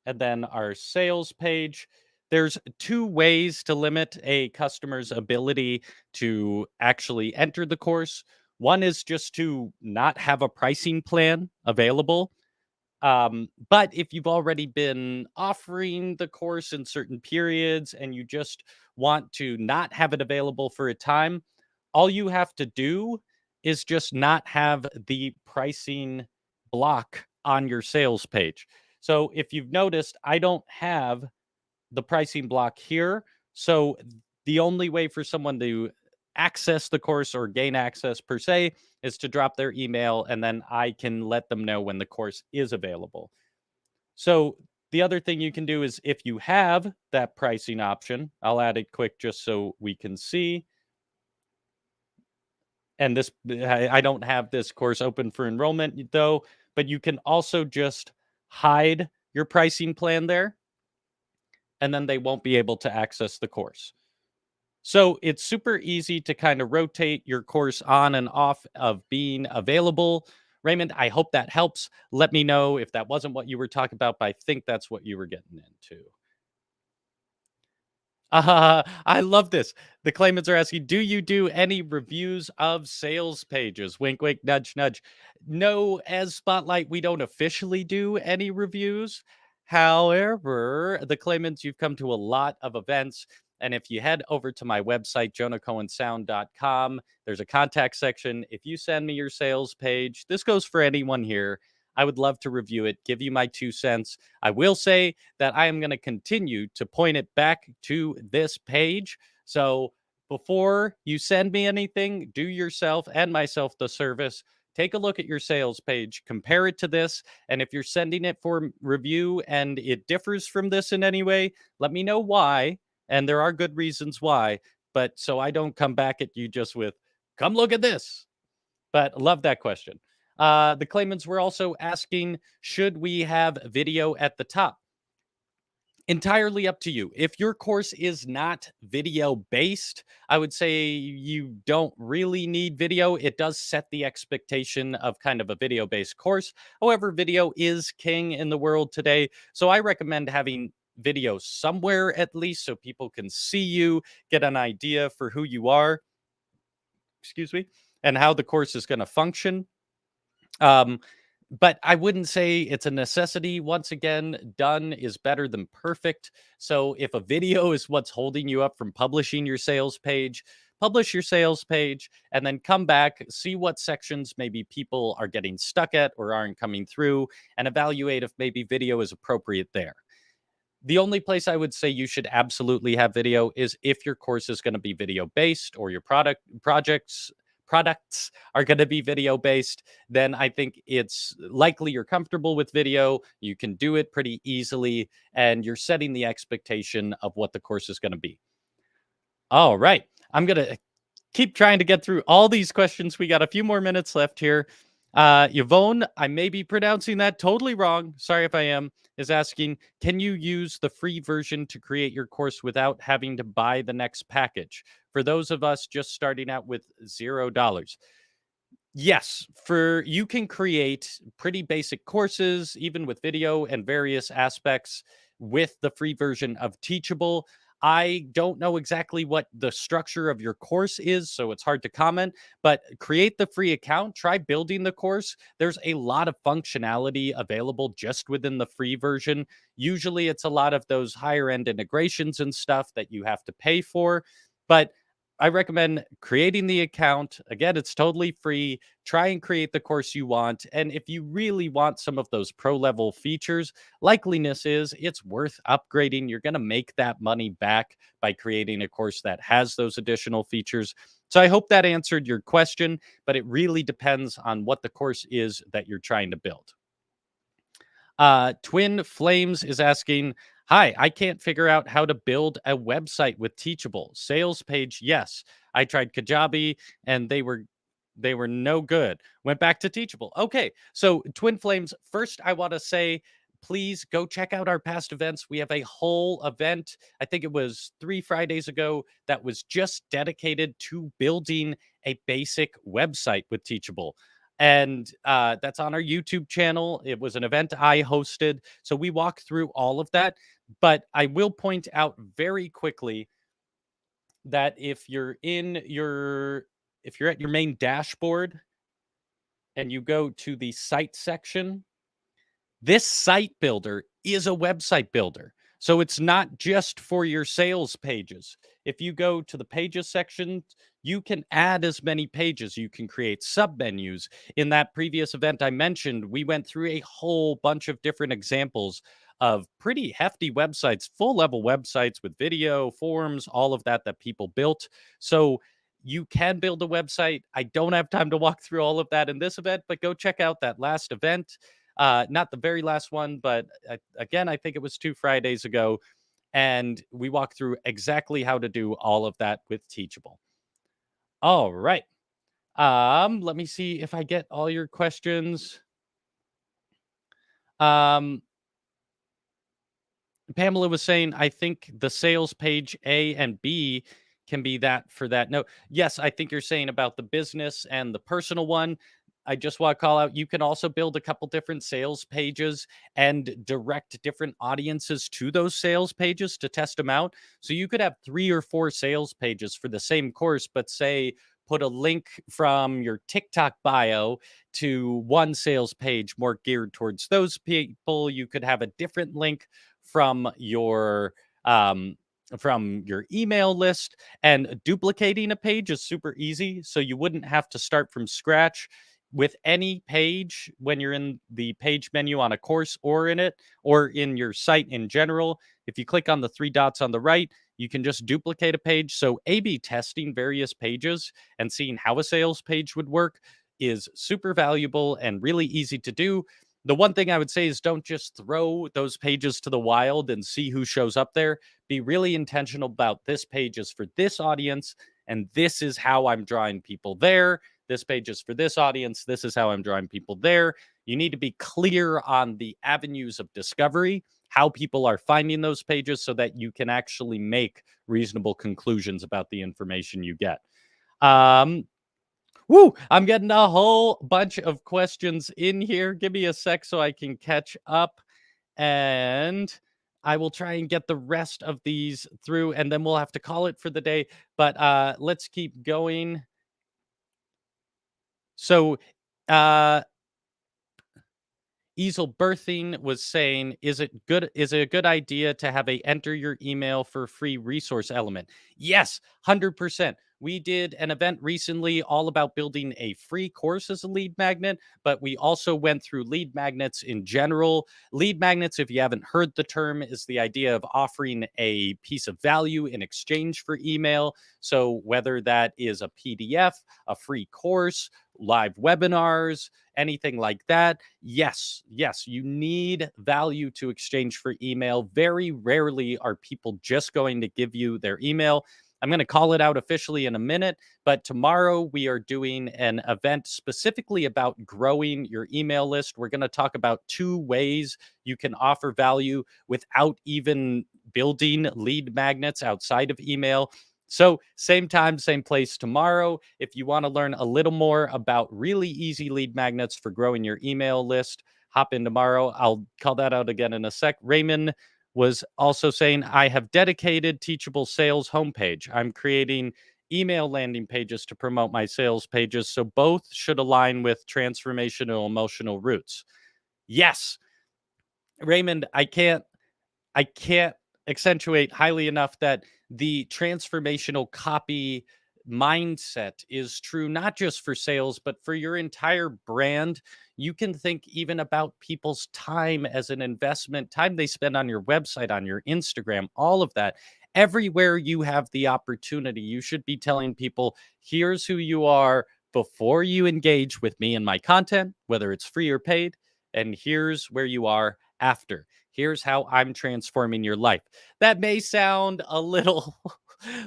and then our sales page, there's two ways to limit a customer's ability to actually enter the course. One is just to not have a pricing plan available. But if you've already been offering the course in certain periods and you just want to not have it available for a time, all you have to do is just not have the pricing block on your sales page. So if you've noticed, I don't have the pricing block here. So the only way for someone to access the course or gain access per se is to drop their email, and then I can let them know when the course is available. So the other thing you can do is, if you have that pricing option, I'll add it quick just so we can see. And this, I don't have this course open for enrollment though, but you can also just hide your pricing plan there, and then they won't be able to access the course. So it's super easy to kind of rotate your course on and off of being available. Raymond, I hope that helps. Let me know if that wasn't what you were talking about, but I think that's what you were getting into. I love this. The claimants are asking, do you do any reviews of sales pages? Wink, wink, nudge, nudge. No, as Spotlight, we don't officially do any reviews. However, the claimants, you've come to a lot of events. And if you head over to my website, jonahcohensound.com, there's a contact section. If you send me your sales page, this goes for anyone here. I would love to review it, give you my 2 cents. I will say that I am going to continue to point it back to this page. So before you send me anything, do yourself and myself the service. Take a look at your sales page, compare it to this. And if you're sending it for review and it differs from this in any way, let me know why. And there are good reasons why. But so I don't come back at you just with, come look at this. But love that question. The claimants were also asking, should we have video at the top? Entirely up to you. If your course is not video based, I would say you don't really need video. It does set the expectation of kind of a video based course. However, video is king in the world today. So I recommend having video somewhere at least so people can see you, get an idea for who you are, excuse me, and how the course is going to function. Um, but I wouldn't say it's a necessity. Once again, done is better than perfect. So if a video is what's holding you up from publishing your sales page, publish your sales page and then come back, see what sections maybe people are getting stuck at or aren't coming through, and evaluate if maybe video is appropriate there. The only place I would say you should absolutely have video is if your course is going to be video based or your products are going to be video based. Then I think it's likely you're comfortable with video, you can do it pretty easily, and you're setting the expectation of what the course is going to be. All right, I'm going to keep trying to get through all these questions. We got a few more minutes left here. Yvonne, I may be pronouncing that totally wrong. Sorry if I am, is asking, can you use the free version to create your course without having to buy the next package? For those of us just starting out with $0. Yes, for you can create pretty basic courses, even with video and various aspects with the free version of Teachable. I don't know exactly what the structure of your course is, so it's hard to comment, but create the free account, try building the course. There's a lot of functionality available just within the free version. Usually it's a lot of those higher end integrations and stuff that you have to pay for, but I recommend creating the account. Again, it's totally free. Try and create the course you want. And if you really want some of those pro level features, likeliness is it's worth upgrading. You're going to make that money back by creating a course that has those additional features. So I hope that answered your question, but it really depends on what the course is that you're trying to build. Twin Flames is asking, hi, I can't figure out how to build a website with Teachable. Sales page, yes. I tried Kajabi and they were no good. Went back to Teachable. Okay, so Twin Flames, first I want to say, please go check out our past events. We have a whole event, I think it was 3 Fridays ago, that was just dedicated to building a basic website with Teachable. And that's on our YouTube channel. It was an event I hosted. So we walk through all of that. But I will point out very quickly that if you're at your main dashboard and you go to the site section, this site builder is a website builder. So it's not just for your sales pages. If you go to the pages section, you can add as many pages. You can create submenus. In that previous event I mentioned, we went through a whole bunch of different examples of pretty hefty websites, full level websites with video, forms, all of that people built. So you can build a website. I don't have time to walk through all of that in this event, but go check out that last event. Not the very last one, but again, I think it was 2 Fridays ago. And we walked through exactly how to do all of that with Teachable. All right. Let me see if I get all your questions. Pamela was saying, I think the sales page A and B can be that for that. No, yes, I think you're saying about the business and the personal one. I just want to call out, you can also build a couple different sales pages and direct different audiences to those sales pages to test them out. So you could have 3 or 4 sales pages for the same course, but say, put a link from your TikTok bio to one sales page more geared towards those people. You could have a different link from your email list, and duplicating a page is super easy. So you wouldn't have to start from scratch with any page when you're in the page menu on a course or in it or in your site in general. If you click on the 3 dots on the right, you can just duplicate a page. So A/B testing various pages and seeing how a sales page would work is super valuable and really easy to do. The one thing I would say is don't just throw those pages to the wild and see who shows up there. Be really intentional about, this page is for this audience, and this is how I'm drawing people there. This page is for this audience. This is how I'm drawing people there. You need to be clear on the avenues of discovery how people are finding those pages so that you can actually make reasonable conclusions about the information you get. Um, Woo! I'm getting a whole bunch of questions in here. Give me a sec so I can catch up, and I will try and get the rest of these through, and then we'll have to call it for the day. But let's keep going. So, uh, Easel Birthing was saying, is it a good idea to have a enter your email for free resource element? Yes, 100%. We did an event recently all about building a free course as a lead magnet, but we also went through lead magnets in general. Lead magnets, if you haven't heard the term, is the idea of offering a piece of value in exchange for email. So whether that is a PDF, a free course, live webinars, anything like that. Yes, you need value to exchange for email. Very rarely are people just going to give you their email. I'm going to call it out officially in a minute, but tomorrow we are doing an event specifically about growing your email list. We're going to talk about 2 ways you can offer value without even building lead magnets outside of email. So, same time, same place tomorrow. If you want to learn a little more about really easy lead magnets for growing your email list, hop in tomorrow. I'll call that out again in a sec. Raymond was also saying, I have dedicated Teachable sales homepage. I'm creating email landing pages to promote my sales pages. So, both should align with transformational emotional roots. Yes, Raymond, I can't accentuate highly enough that the transformational copy mindset is true not just for sales but for your entire brand. You can think even about people's time as an investment, time they spend on your website, on your Instagram, all of that. Everywhere you have the opportunity, you should be telling people, here's who you are before you engage with me and my content, whether it's free or paid, and here's where you are after. Here's how I'm transforming your life. That may sound a little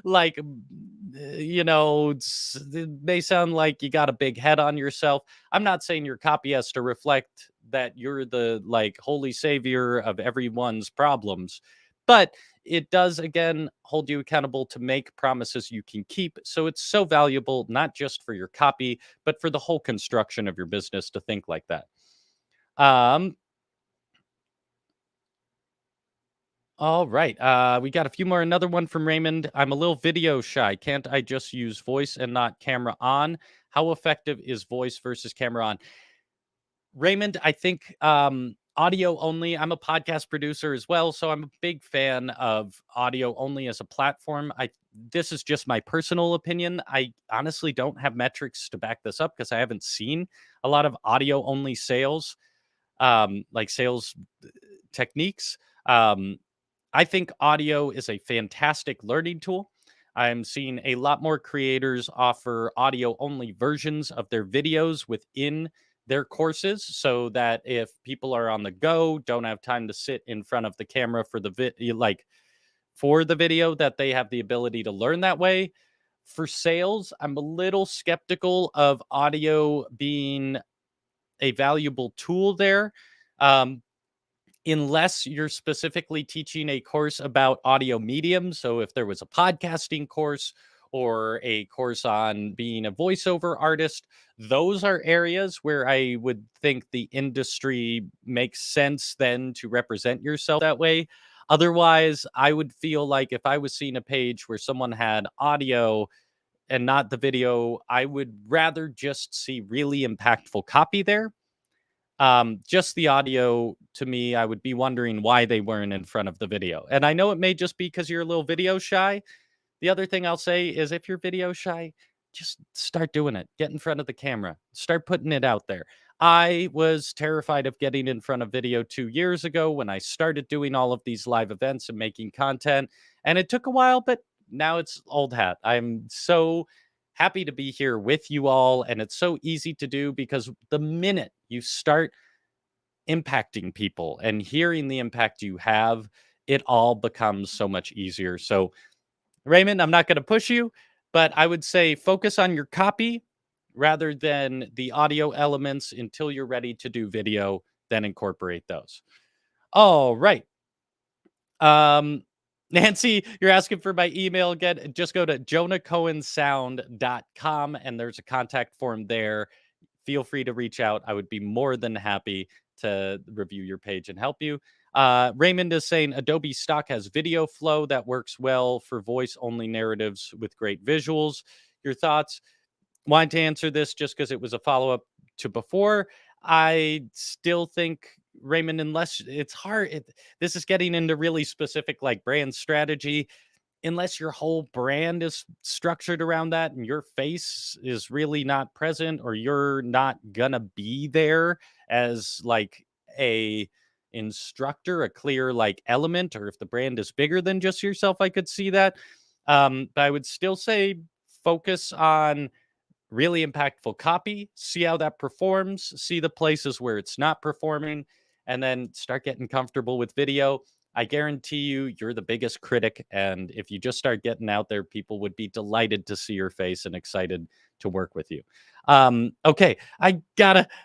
like, it may sound like you got a big head on yourself. I'm not saying your copy has to reflect that you're the like holy savior of everyone's problems, but it does again hold you accountable to make promises you can keep. So it's so valuable, not just for your copy, but for the whole construction of your business to think like that. Um, All right. We got a few more. Another one from Raymond. I'm a little video shy. Can't I just use voice and not camera on? How effective is voice versus camera on? Raymond, I think audio only. I'm a podcast producer as well, so I'm a big fan of audio only as a platform. This is just my personal opinion. I honestly don't have metrics to back this up because I haven't seen a lot of audio only sales, like sales techniques. Um, I think audio is a fantastic learning tool. I'm seeing a lot more creators offer audio only versions of their videos within their courses so that if people are on the go, don't have time to sit in front of the camera for for the video, that they have the ability to learn that way. For sales, I'm a little skeptical of audio being a valuable tool there. Um, Unless you're specifically teaching a course about audio mediums. So if there was a podcasting course or a course on being a voiceover artist, those are areas where I would think the industry makes sense then to represent yourself that way. Otherwise, I would feel like if I was seeing a page where someone had audio and not the video, I would rather just see really impactful copy there. Just the audio, to me, I would be wondering why they weren't in front of the video. And I know it may just be because you're a little video shy. The other thing I'll say is if you're video shy, just start doing it. Get in front of the camera. Start putting it out there. I was terrified of getting in front of video 2 years ago when I started doing all of these live events and making content. And it took a while, but now it's old hat. I'm so happy to be here with you all. And it's so easy to do because the minute you start impacting people and hearing the impact you have, it all becomes so much easier. So, Raymond, I'm not going to push you, but I would say focus on your copy rather than the audio elements until you're ready to do video, then incorporate those. All right. Um, Nancy, you're asking for my email again. Just go to jonahcohensound.com and there's a contact form there. Feel free to reach out. I would be more than happy to review your page and help you. Raymond is saying Adobe Stock has video flow that works well for voice only narratives with great visuals. Your thoughts? Wanted to answer this just because it was a follow up to before. I still think, Raymond, unless it's hard, this is getting into really specific like brand strategy. Unless your whole brand is structured around that and your face is really not present, or you're not gonna be there as like a instructor, a clear like element, or if the brand is bigger than just yourself, I could see that. But I would still say focus on really impactful copy, see how that performs, see the places where it's not performing, and then start getting comfortable with video. I guarantee you, you're the biggest critic. And if you just start getting out there, people would be delighted to see your face and excited to work with you. Okay,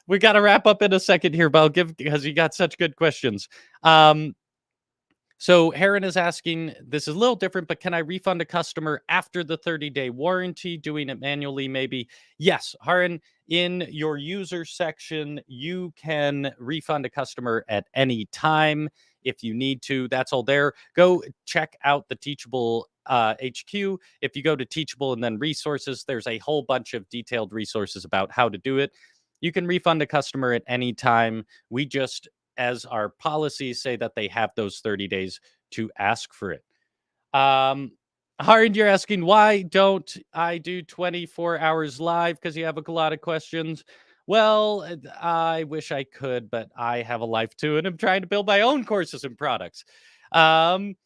we gotta wrap up in a second here, but I'll give, because you got such good questions. So Heron is asking, this is a little different, but can I refund a customer after the 30-day warranty, doing it manually maybe? Yes, Heron, in your user section, you can refund a customer at any time if you need to. That's all there. Go check out the Teachable HQ. If you go to Teachable and then resources, there's a whole bunch of detailed resources about how to do it. You can refund a customer at any time. We just, as our policies say, that they have those 30 days to ask for it. Hard, you're asking, why don't I do 24 hours live? Because you have a lot of questions. Well, I wish I could, but I have a life too, and I'm trying to build my own courses and products. Um,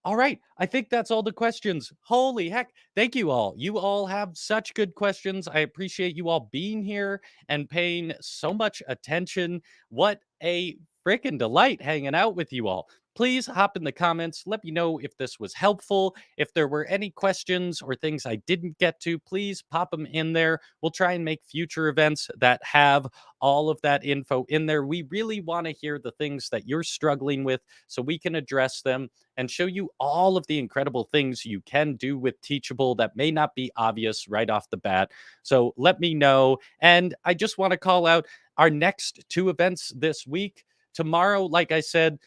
all right. I think that's all the questions. Holy heck. Thank you all. You all have such good questions. I appreciate you all being here and paying so much attention. What a freaking delight hanging out with you all. Please hop in the comments. Let me know if this was helpful. If there were any questions or things I didn't get to, please pop them in there. We'll try and make future events that have all of that info in there. We really want to hear the things that you're struggling with so we can address them and show you all of the incredible things you can do with Teachable that may not be obvious right off the bat. So let me know. And I just want to call out our next two events this week. Tomorrow, like I said,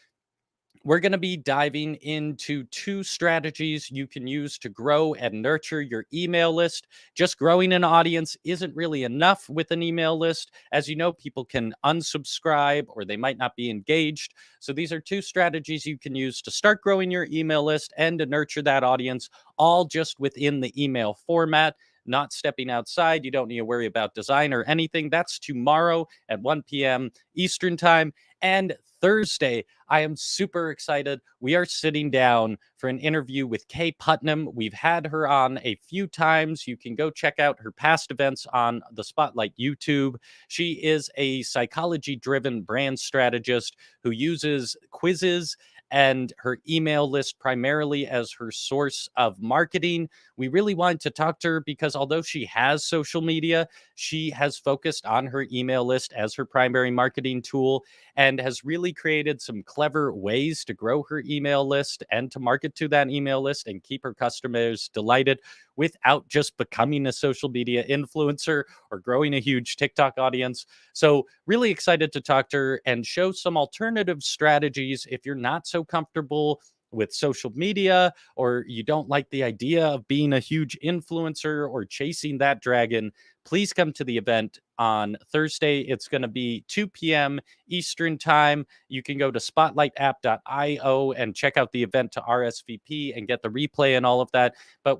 we're going to be diving into two strategies you can use to grow and nurture your email list. Just growing an audience isn't really enough with an email list. As you know, people can unsubscribe or they might not be engaged. So these are two strategies you can use to start growing your email list and to nurture that audience, all just within the email format. Not stepping outside. You don't need to worry about design or anything. That's tomorrow at 1 p.m. Eastern time. And Thursday, I am super excited. We are sitting down for an interview with Kay Putnam. We've had her on a few times. You can go check out her past events on the Spotlight YouTube. She is a psychology-driven brand strategist who uses quizzes and her email list primarily as her source of marketing. We really wanted to talk to her because although she has social media, she has focused on her email list as her primary marketing tool and has really created some clever ways to grow her email list and to market to that email list and keep her customers delighted without just becoming a social media influencer or growing a huge TikTok audience. So really excited to talk to her and show some alternative strategies if you're not so comfortable with social media, or you don't like the idea of being a huge influencer or chasing that dragon. Please come to the event on Thursday. It's going to be 2 p.m. Eastern time. You can go to spotlightapp.io and check out the event to RSVP and get the replay and all of that. But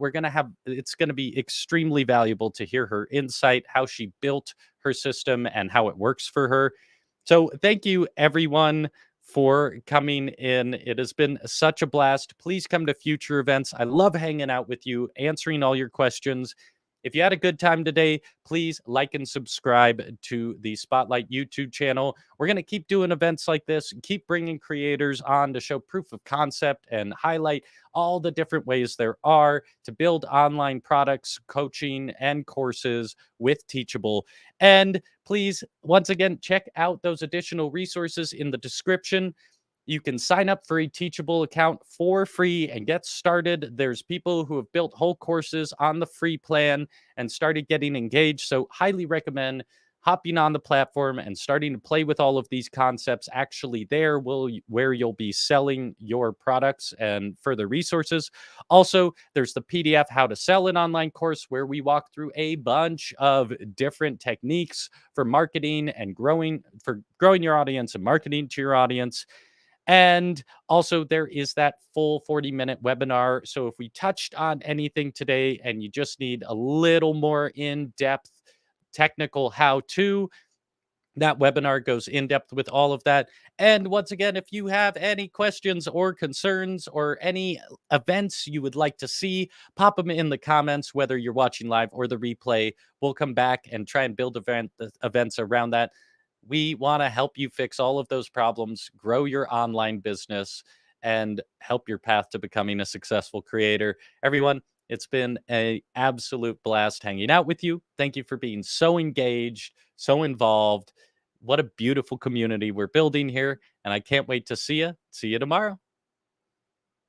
it's going to be extremely valuable to hear her insight, how she built her system and how it works for her. So thank you, everyone, for coming in. It has been such a blast. Please come to future events. I love hanging out with you, answering all your questions. If you had a good time today, please like and subscribe to the Spotlight YouTube channel. We're going to keep doing events like this, keep bringing creators on to show proof of concept and highlight all the different ways there are to build online products, coaching, and courses with Teachable. And please, once again, check out those additional resources in the description. You can sign up for a Teachable account for free and get started. There's people who have built whole courses on the free plan and started getting engaged. So, highly recommend hopping on the platform and starting to play with all of these concepts. Actually, there will where you'll be selling your products and further resources. Also, there's the PDF How to Sell an Online Course, where we walk through a bunch of different techniques for marketing and growing your audience and marketing to your audience. And also, there is that full 40-minute webinar. So, if we touched on anything today and you just need a little more in depth technical how to, that webinar goes in depth with all of that. And once again, if you have any questions or concerns or any events you would like to see, pop them in the comments, whether you're watching live or the replay. We'll come back and try and build events around that. We want to help you fix all of those problems, grow your online business, and help your path to becoming a successful creator. Everyone, it's been an absolute blast hanging out with you. Thank you for being so engaged, so involved. What a beautiful community we're building here. And I can't wait to see you. See you tomorrow.